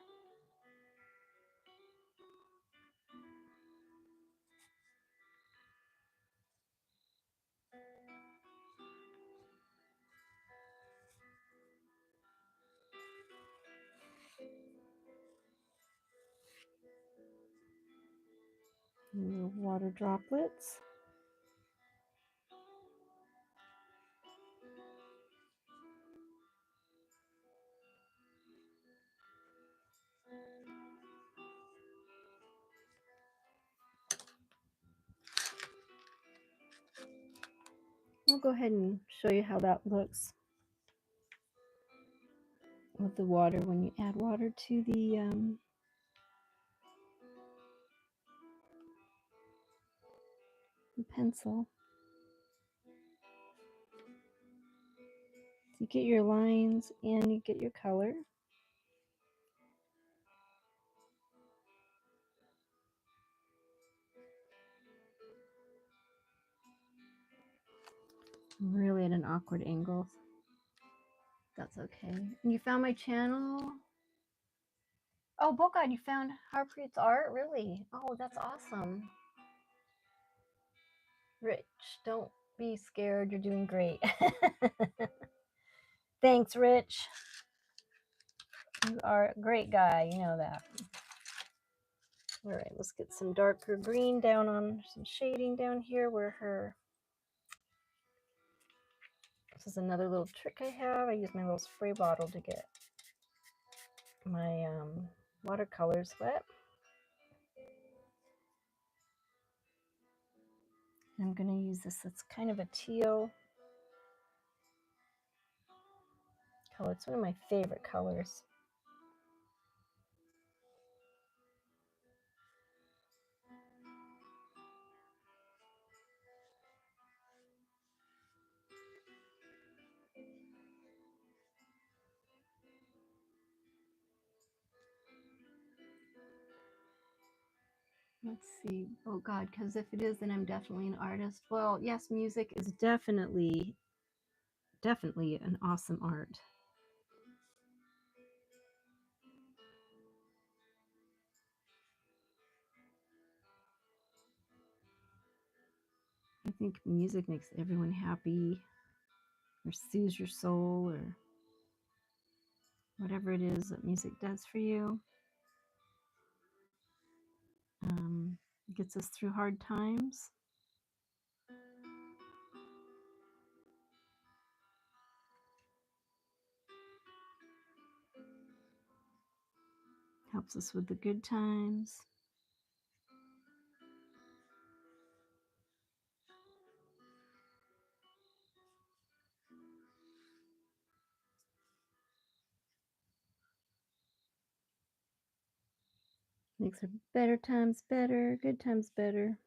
Little water droplets. I'll go ahead and show you how that looks with the water when you add water to the pencil. So you get your lines and you get your color. I'm really at an awkward angle. That's okay. And you found my channel? Oh, Bogard, you found Harpreet's art? Really? Oh, that's awesome. Rich, don't be scared. You're doing great. Thanks, Rich. You are a great guy. You know that. All right, let's get some darker green down on some shading down here where her... This is another little trick I have. I use my little spray bottle to get my watercolors wet. I'm going to use this. It's kind of a teal color. It's one of my favorite colors. Let's see. Oh God, because if it is, then I'm definitely an artist. Well, yes, music is definitely an awesome art. I think music makes everyone happy or soothes your soul or whatever it is that music does for you. Gets us through hard times. Helps us with the good times. Makes our better times better, good times better.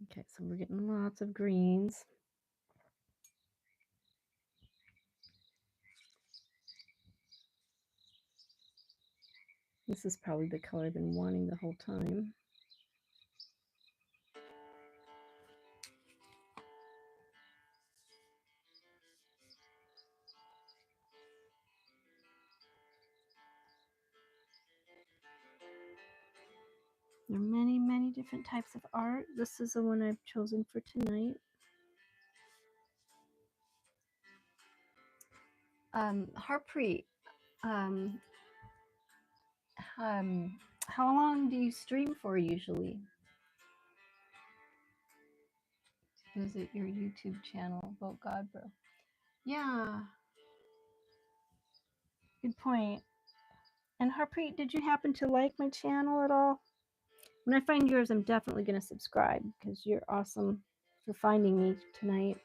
Okay, so we're getting lots of greens. This is probably the color I've been wanting the whole time. There are many, many different types of art. This is the one I've chosen for tonight. Harpreet, how long do you stream for usually? visit your YouTube channel. Vote God, bro. Yeah, good point. And Harpreet, did you happen to like my channel at all? When I find yours, I'm definitely going to subscribe because you're awesome for finding me tonight.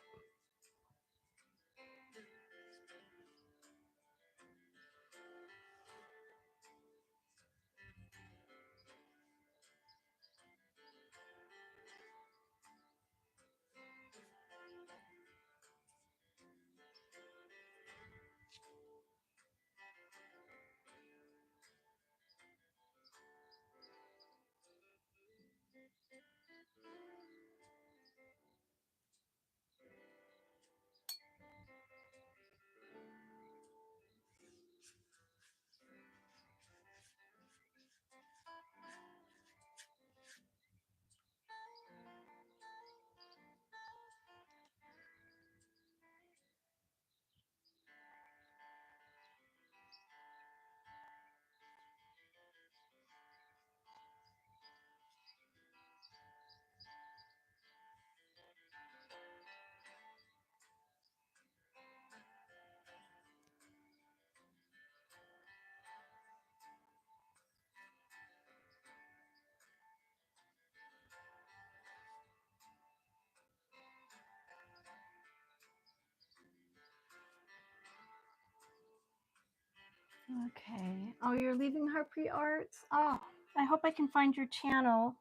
Okay. Oh, you're leaving Harpreet Arts? Oh, I hope I can find your channel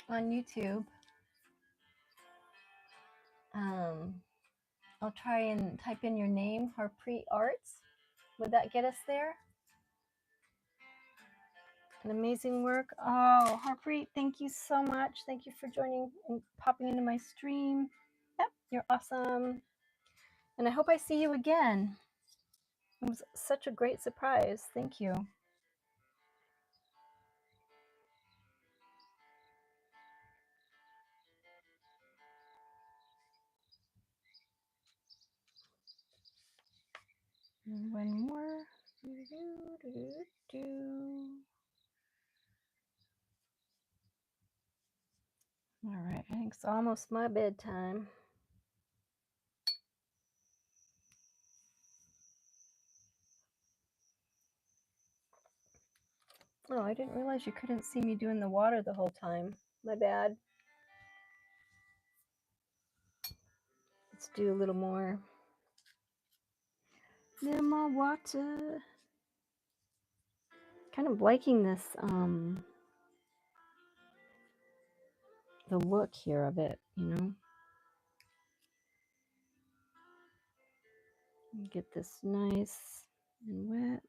on YouTube. I'll try and type in your name, Harpreet Arts. Would that get us there? An amazing work. Oh, Harpreet, thank you so much. Thank you for joining and popping into my stream. Yep, you're awesome. And I hope I see you again. It was such a great surprise. Thank you. And one more. All right, I think it's almost my bedtime. Oh, I didn't realize you couldn't see me doing the water the whole time. My bad. Let's do a little more. Little more water. Kind of liking this, the look here of it, you know. Get this nice and wet.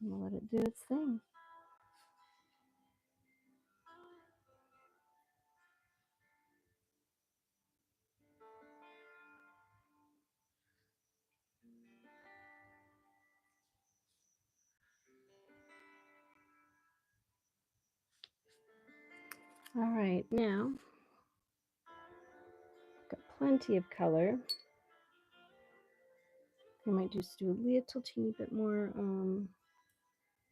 And let it do its thing. All right, now got plenty of color. I might just do a little teeny bit more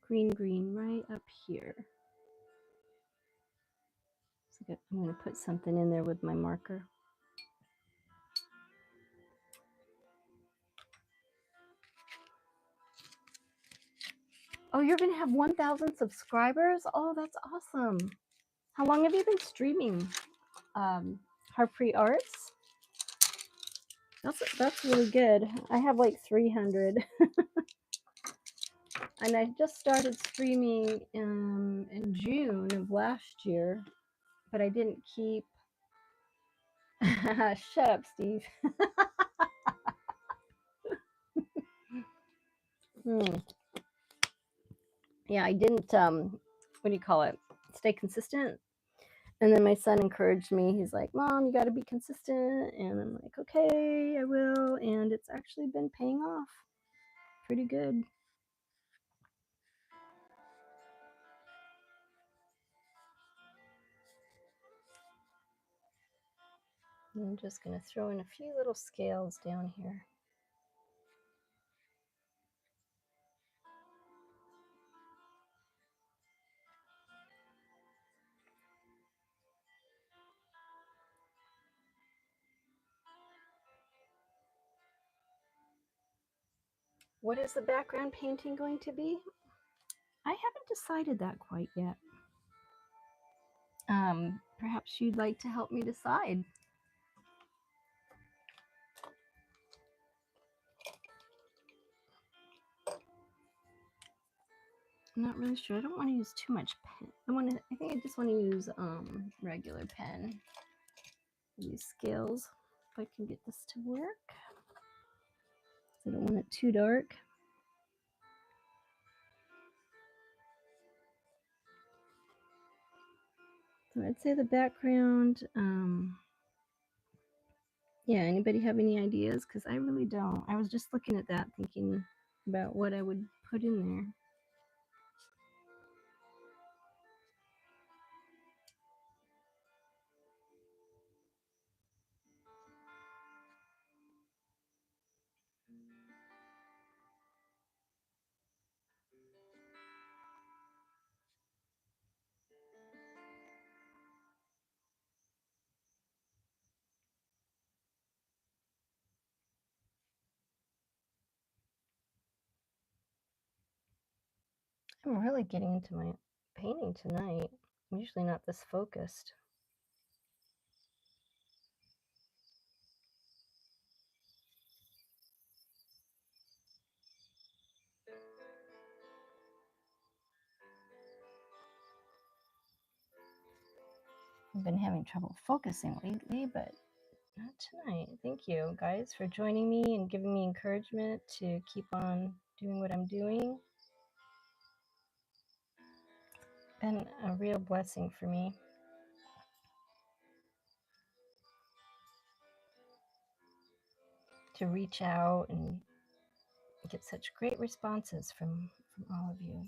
green right up here. So I'm going to put something in there with my marker. Oh, you're going to have 1,000 subscribers? Oh, that's awesome. How long have you been streaming, Harpreet Arts? That's really good. I have like 300. And I just started streaming in June of last year, but I didn't keep. Shut up, Steve. Yeah, I didn't. What do you call it? Stay consistent. And then my son encouraged me. He's like, "Mom, you got to be consistent." And I'm like, "Okay, I will." And it's actually been paying off pretty good. I'm just going to throw in a few little scales down here. What is the background painting going to be? I haven't decided that quite yet. Perhaps you'd like to help me decide. I'm not really sure. I don't want to use too much pen. I think I just want to use regular pen. These scales, if I can get this to work. I don't want it too dark. So I'd say the background, yeah, anybody have any ideas? Because I really don't. I was just looking at that thinking about what I would put in there. I'm really getting into my painting tonight. I'm usually not this focused. I've been having trouble focusing lately, but not tonight. Thank you guys for joining me and giving me encouragement to keep on doing what I'm doing. Been a real blessing for me. To reach out and get such great responses from all of you.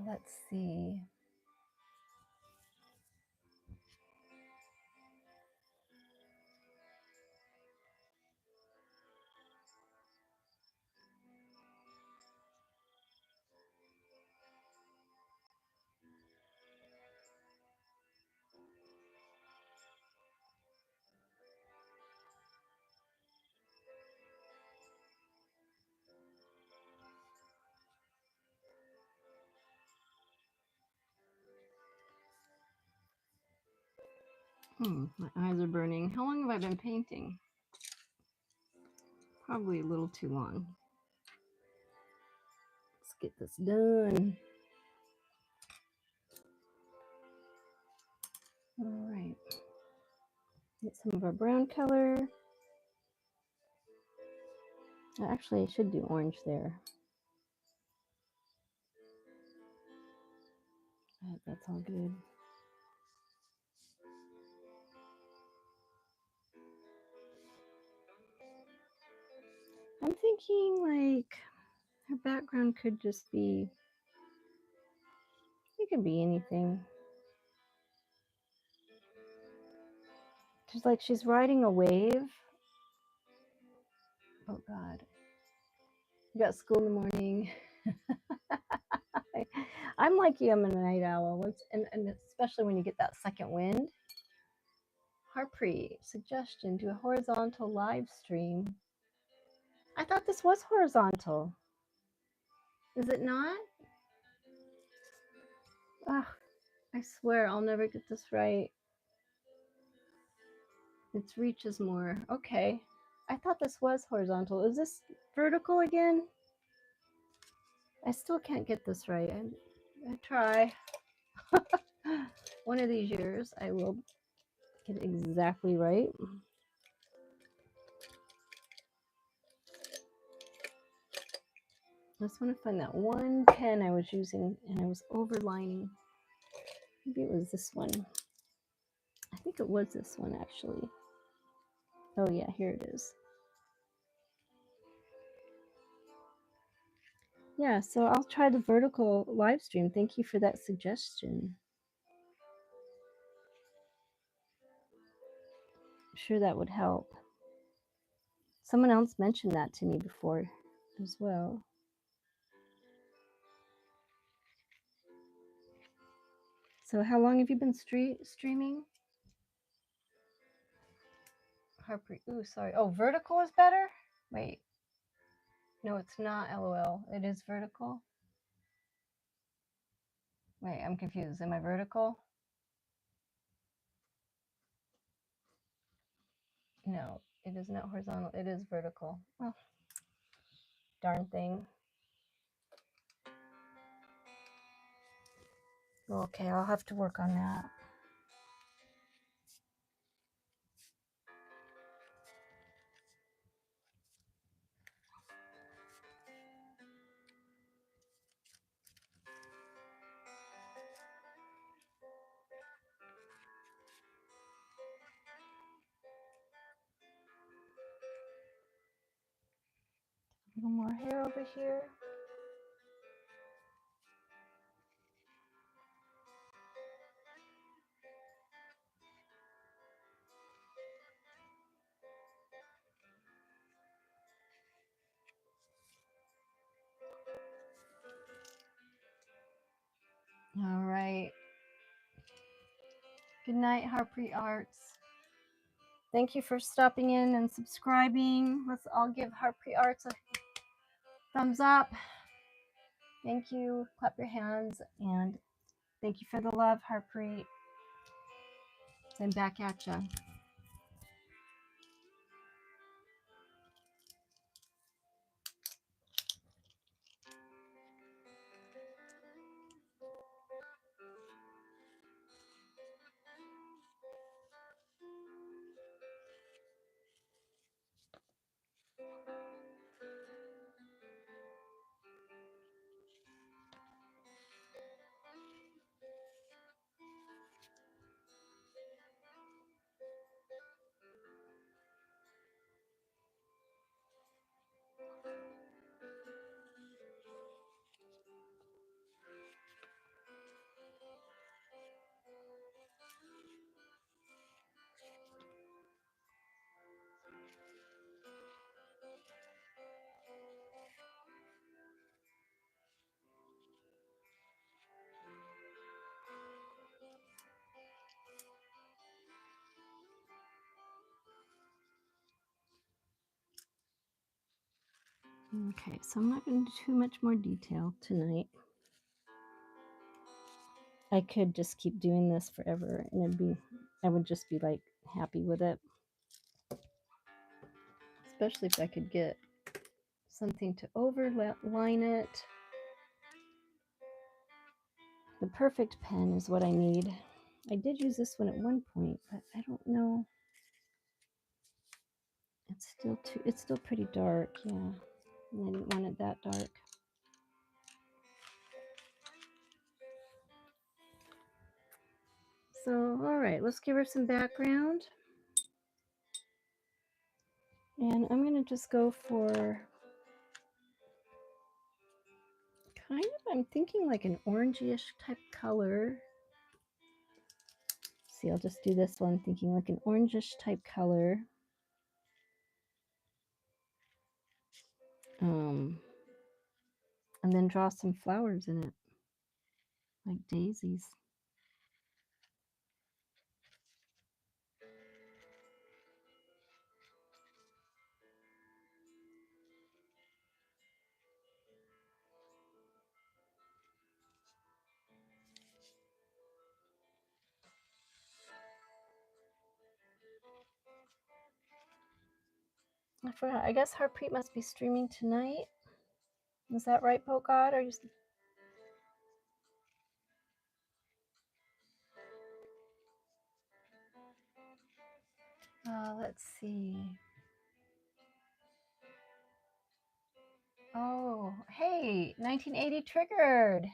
Let's see. My eyes are burning. How long have I been painting? Probably a little too long. Let's get this done. All right. Get some of our brown color. Actually, I should do orange there. That's all good. I'm thinking like her background could just be, it could be anything. Just like she's riding a wave. Oh God. You got school in the morning. I'm like you, I'm a night owl. And especially when you get that second wind. Harpreet, suggestion, do a horizontal live stream. I thought this was horizontal. Is it not? Ugh, I swear I'll never get this right. It reaches more. Okay. I thought this was horizontal. Is this vertical again? I still can't get this right. I try. One of these years I will get it exactly right. I just want to find that one pen I was using and I was overlining. Maybe it was this one. I think it was this one actually. Oh yeah, here it is. Yeah, so I'll try the vertical live stream. Thank you for that suggestion. I'm sure that would help. Someone else mentioned that to me before as well. So how long have you been streaming? Harpreet. Ooh, sorry. Oh, vertical is better? Wait. No, it's not LOL. It is vertical. Wait, I'm confused. Am I vertical? No, it is not horizontal. It is vertical. Oh, darn thing. Okay, I'll have to work on that. A little more hair over here. All right. Good night, Harpreet Arts. Thank you for stopping in and subscribing. Let's all give Harpreet Arts a thumbs up. Thank you. Clap your hands. And thank you for the love, Harpreet. And back at ya. Okay, so I'm not going to do too much more detail tonight. I could just keep doing this forever and I would just be like happy with it. Especially if I could get something to overline it. The perfect pen is what I need. I did use this one at one point, but I don't know. It's still pretty dark, yeah. And I didn't want it that dark. So, all right, let's give her some background. And I'm going to just go for I'm thinking like an orangey-ish type color. See, I'll just do this one, thinking like an orangish type color. And then draw some flowers in it, like daisies. I forgot. I guess Harpreet must be streaming tonight. Is that right, Pokgod? Or just... let's see. Oh, hey, 1980 triggered.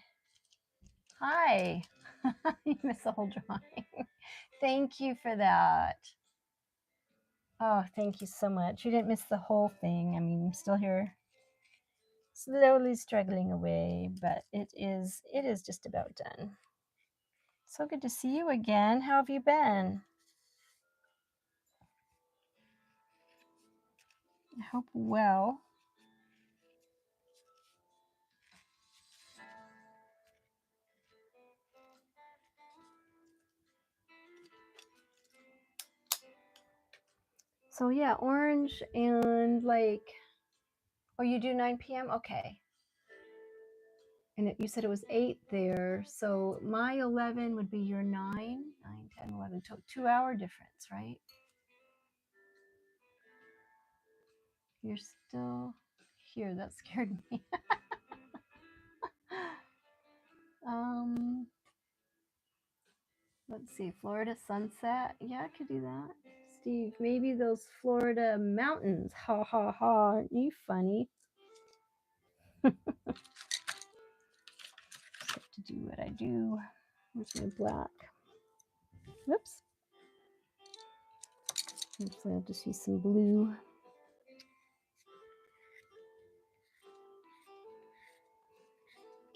Hi. You missed the whole drawing. Thank you for that. Oh, thank you so much. You didn't miss the whole thing. I mean, I'm still here, slowly struggling away, but it is just about done. So good to see you again. How have you been? I hope well. So yeah, orange and like, oh, you do 9 p.m. Okay. And you said it was 8 there, so my 11 would be your 9, 9, 10, 11, 2 hour difference, right? You're still here. That scared me. um, let's see, Florida sunset. Yeah, I could do that. Steve, maybe those Florida mountains. Ha ha ha. Aren't you funny? Just have to do what I do. Where's my black? Whoops. Actually, I'll just use some blue.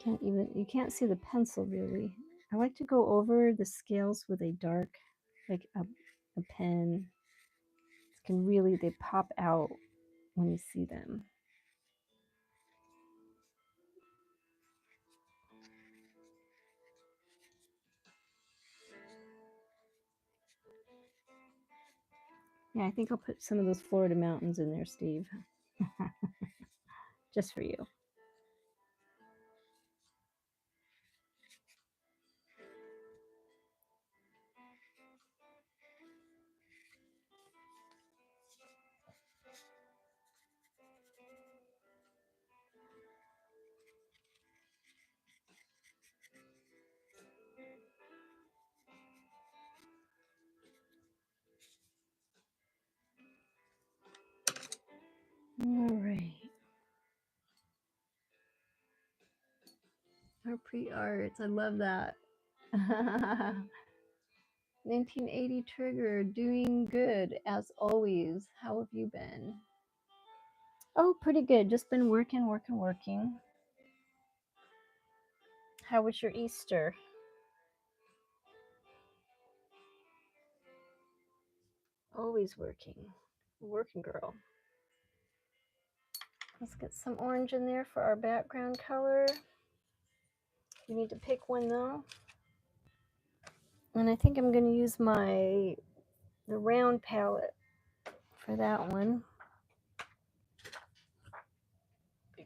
You can't see the pencil really. I like to go over the scales with a dark, like a pen. They pop out when you see them. Yeah, I think I'll put some of those Florida mountains in there, Steve. Just for you. All right. Our pre-arts. I love that. 1980 trigger. Doing good as always. How have you been? Oh, pretty good. Just been working. How was your Easter? Always working. Working girl. Let's get some orange in there for our background color. You need to pick one though. And I think I'm going to use the round palette for that one. You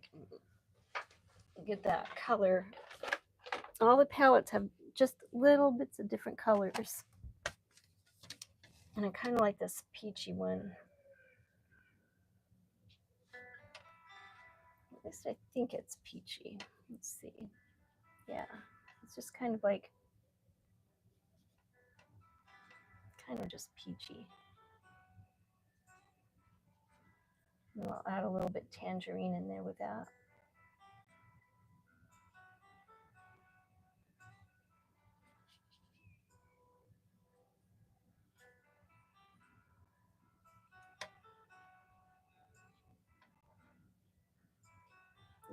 can get that color. All the palettes have just little bits of different colors. And I kind of like this peachy one. At least I think it's peachy. Let's see. Yeah, it's just kind of like, just peachy. And I'll add a little bit tangerine in there with that.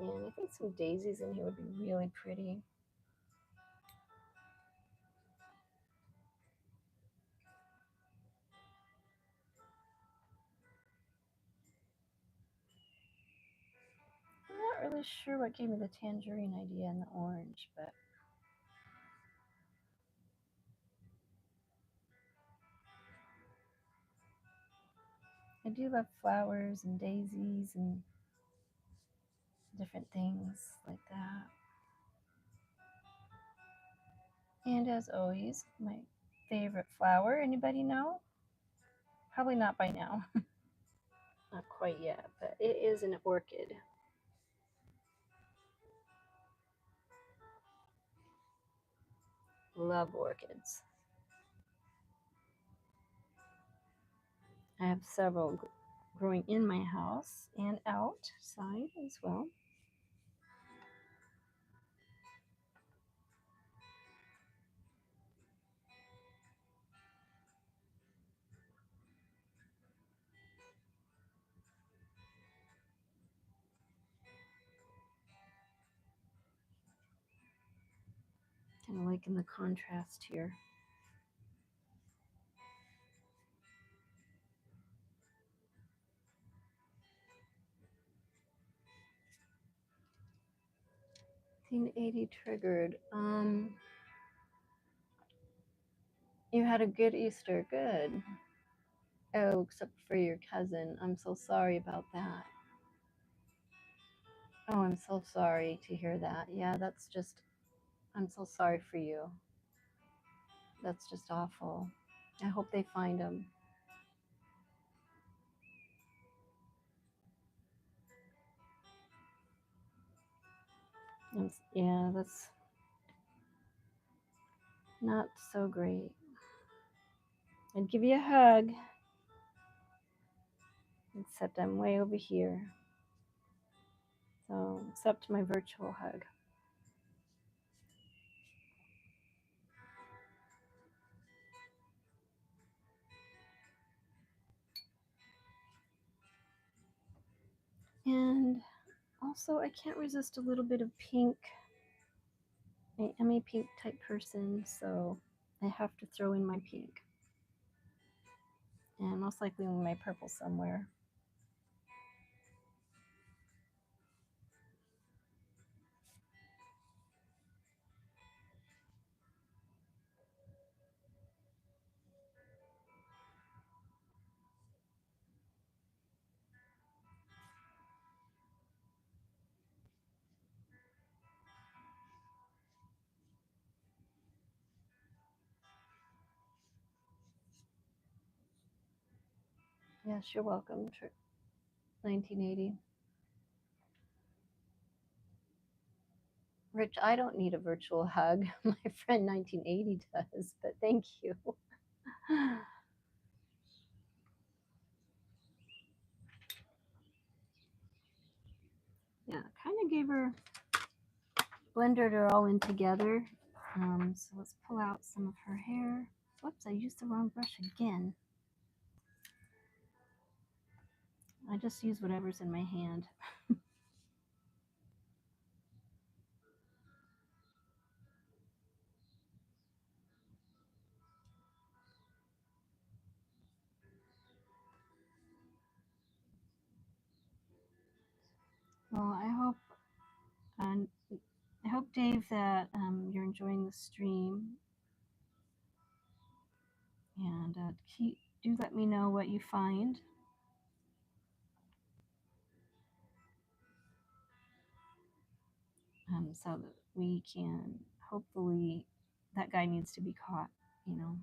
Yeah, and I think some daisies in here would be really pretty. I'm not really sure what gave me the tangerine idea and the orange, but I do love flowers and daisies and different things like that. And as always, my favorite flower. Anybody know? Probably not by now. Not quite yet, but it is an orchid. Love orchids. I have several growing in my house and outside as well. Kind of liking the contrast here. $18.80 triggered. You had a good Easter. Good. Oh, except for your cousin. I'm so sorry about that. Oh, I'm so sorry to hear that. Yeah, that's just, I'm so sorry for you. That's just awful. I hope they find him. Yeah, that's not so great. I'd give you a hug, except I'm way over here. So, except my virtual hug. And also, I can't resist a little bit of pink. I am a pink type person, so I have to throw in my pink. And most likely my purple somewhere. Yes, you're welcome. 1980. Rich, I don't need a virtual hug. My friend 1980 does, but thank you. Yeah, kind of gave her, blended her all in together. So let's pull out some of her hair. Whoops, I used the wrong brush again. I just use whatever's in my hand. Well, um, I hope, Dave, that you're enjoying the stream, and do let me know what you find. So that we can, hopefully, that guy needs to be caught, you know.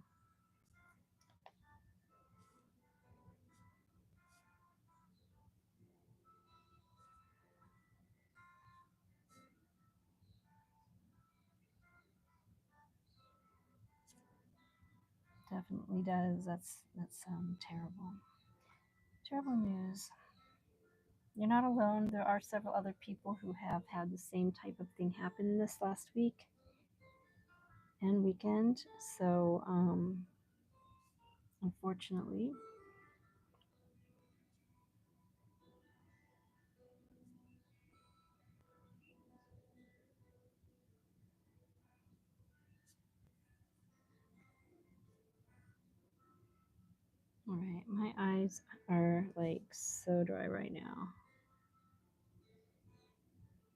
Definitely does. That's terrible. Terrible news. You're not alone. There are several other people who have had the same type of thing happen this last week and weekend. So, unfortunately, all right, my eyes are like so dry right now.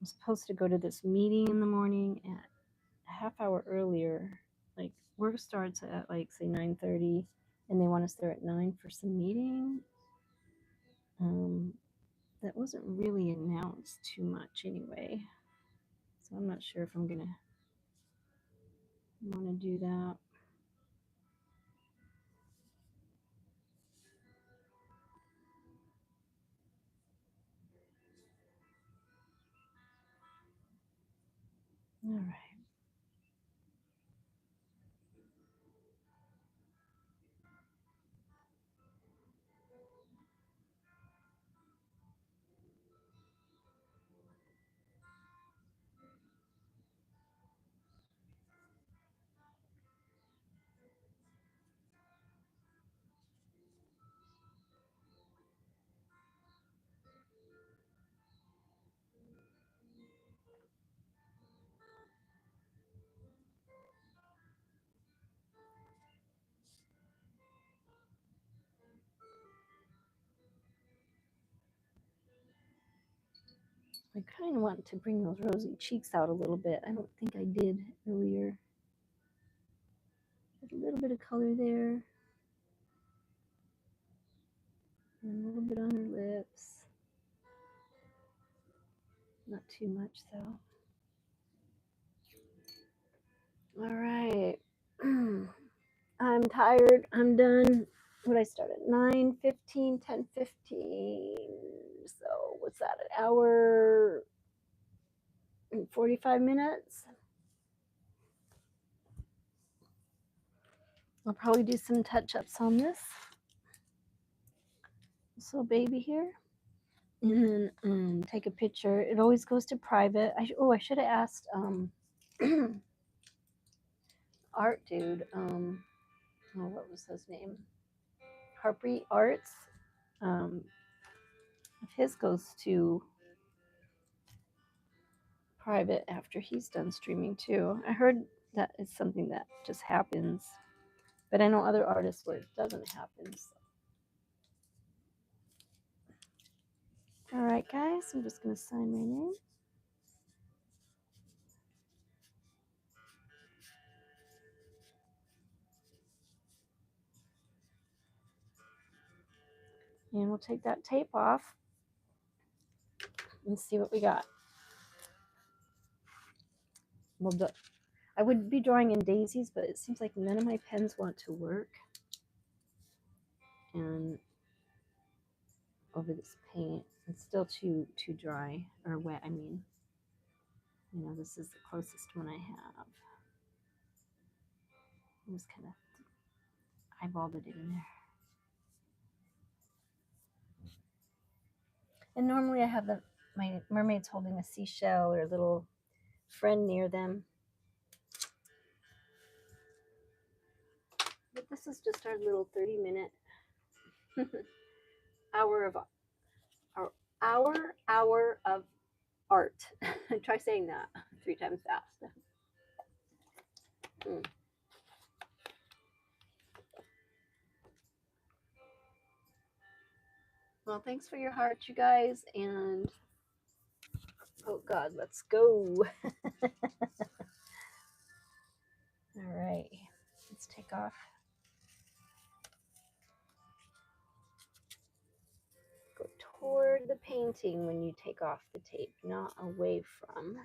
I'm supposed to go to this meeting in the morning at a half hour earlier. Like work starts at like say 9:30, and they want us there at 9 for some meeting. That wasn't really announced too much anyway, so I'm not sure if I'm gonna want to do that. All right. I kind of want to bring those rosy cheeks out a little bit. I don't think I did earlier. There's a little bit of color there. And a little bit on her lips. Not too much though. All right. I'm tired. I'm done. What I start at 9:15, 10:15. So what's that? An hour and 45 minutes. I'll probably do some touch-ups on this little baby here. And then take a picture. It always goes to private. I should have asked art dude. What was his name? Harpreet Arts. His goes to private after he's done streaming too. I heard that it's something that just happens, but I know other artists where it doesn't happen. So. All right, guys, I'm just gonna sign my name. And we'll take that tape off and see what we got. I would be drawing in daisies, but it seems like none of my pens want to work. And over this paint, it's still too dry or wet. I mean, you know, this is the closest one I have. I just kind of eyeballed it in there. And normally I have my mermaids holding a seashell or a little friend near them. But this is just our little 30-minute hour of art. Try saying that 3 times fast. Well, thanks for your heart, you guys, and oh God, let's go. All right, let's take off. Go toward the painting when you take off the tape, not away from.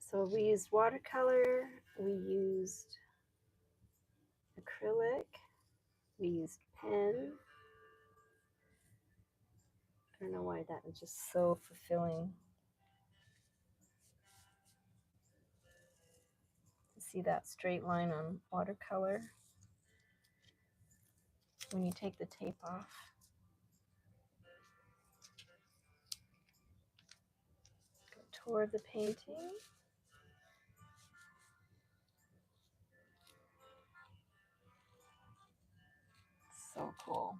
So we used watercolor, we used acrylic, we used pen. I don't know why that is just so fulfilling. See that straight line on watercolor when you take the tape off. Go toward the painting. So cool.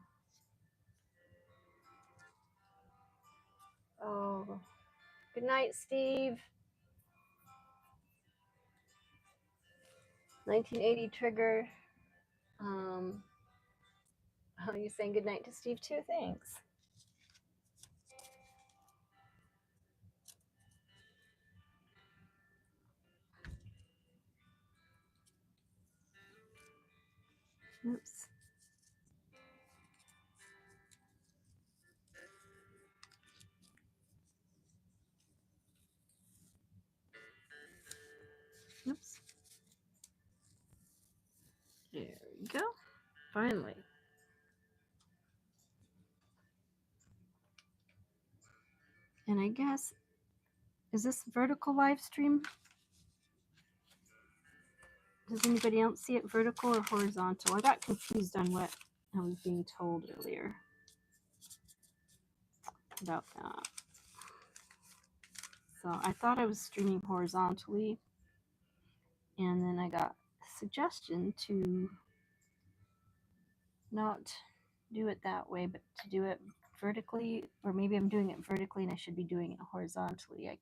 Oh, good night, Steve. 1980 trigger. Are you saying good night to Steve too? Thanks. Oops. Oops. There we go. Finally. And I guess, is this vertical live stream? Does anybody else see it vertical or horizontal? I got confused on what I was being told earlier about that. So I thought I was streaming horizontally, and then I got a suggestion to not do it that way, but to do it vertically, or maybe I'm doing it vertically and I should be doing it horizontally.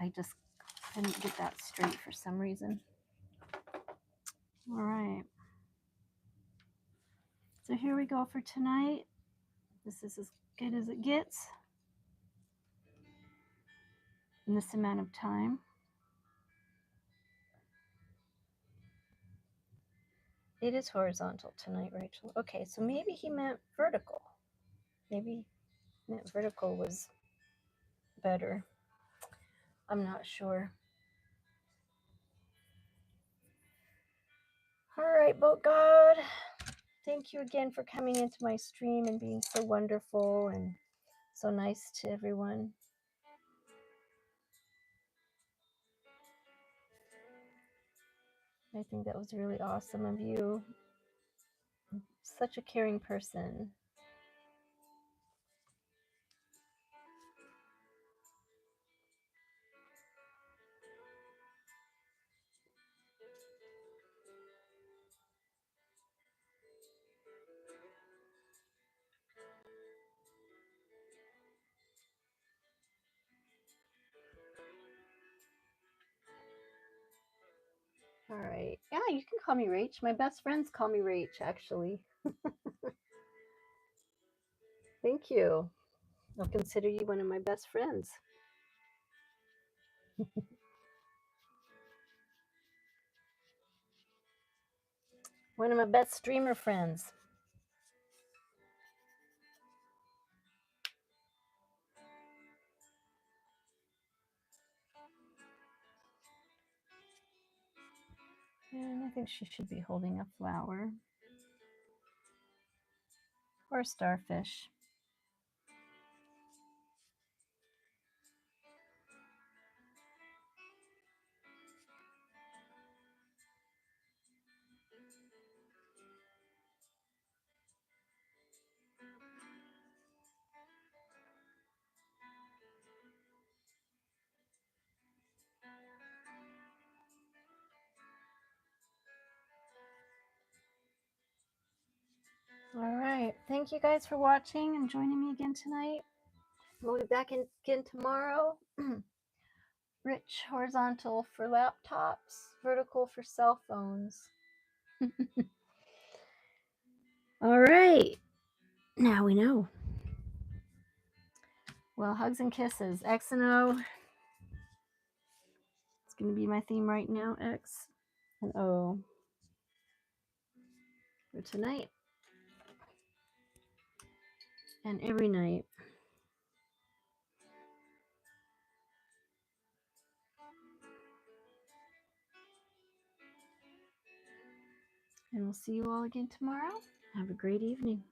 I just couldn't get that straight for some reason. All right. So here we go for tonight. This is as good as it gets. in this amount of time. It is horizontal tonight, Rachel. Okay, so maybe he meant vertical. Maybe he meant vertical was better. I'm not sure. All right, boat God. Thank you again for coming into my stream and being so wonderful and so nice to everyone. I think that was really awesome of you. Such a caring person. All right. Yeah, you can call me Rach. My best friends call me Rach, actually. Thank you. I'll consider you one of my best friends. One of my best streamer friends. And I think she should be holding a flower or a starfish. All right. Thank you guys for watching and joining me again tonight. We'll be back again tomorrow. Rich horizontal for laptops, vertical for cell phones. All right. Now we know. Well, hugs and kisses. X and O. It's going to be my theme right now. X and O for tonight and every night. And we'll see you all again tomorrow. Have a great evening.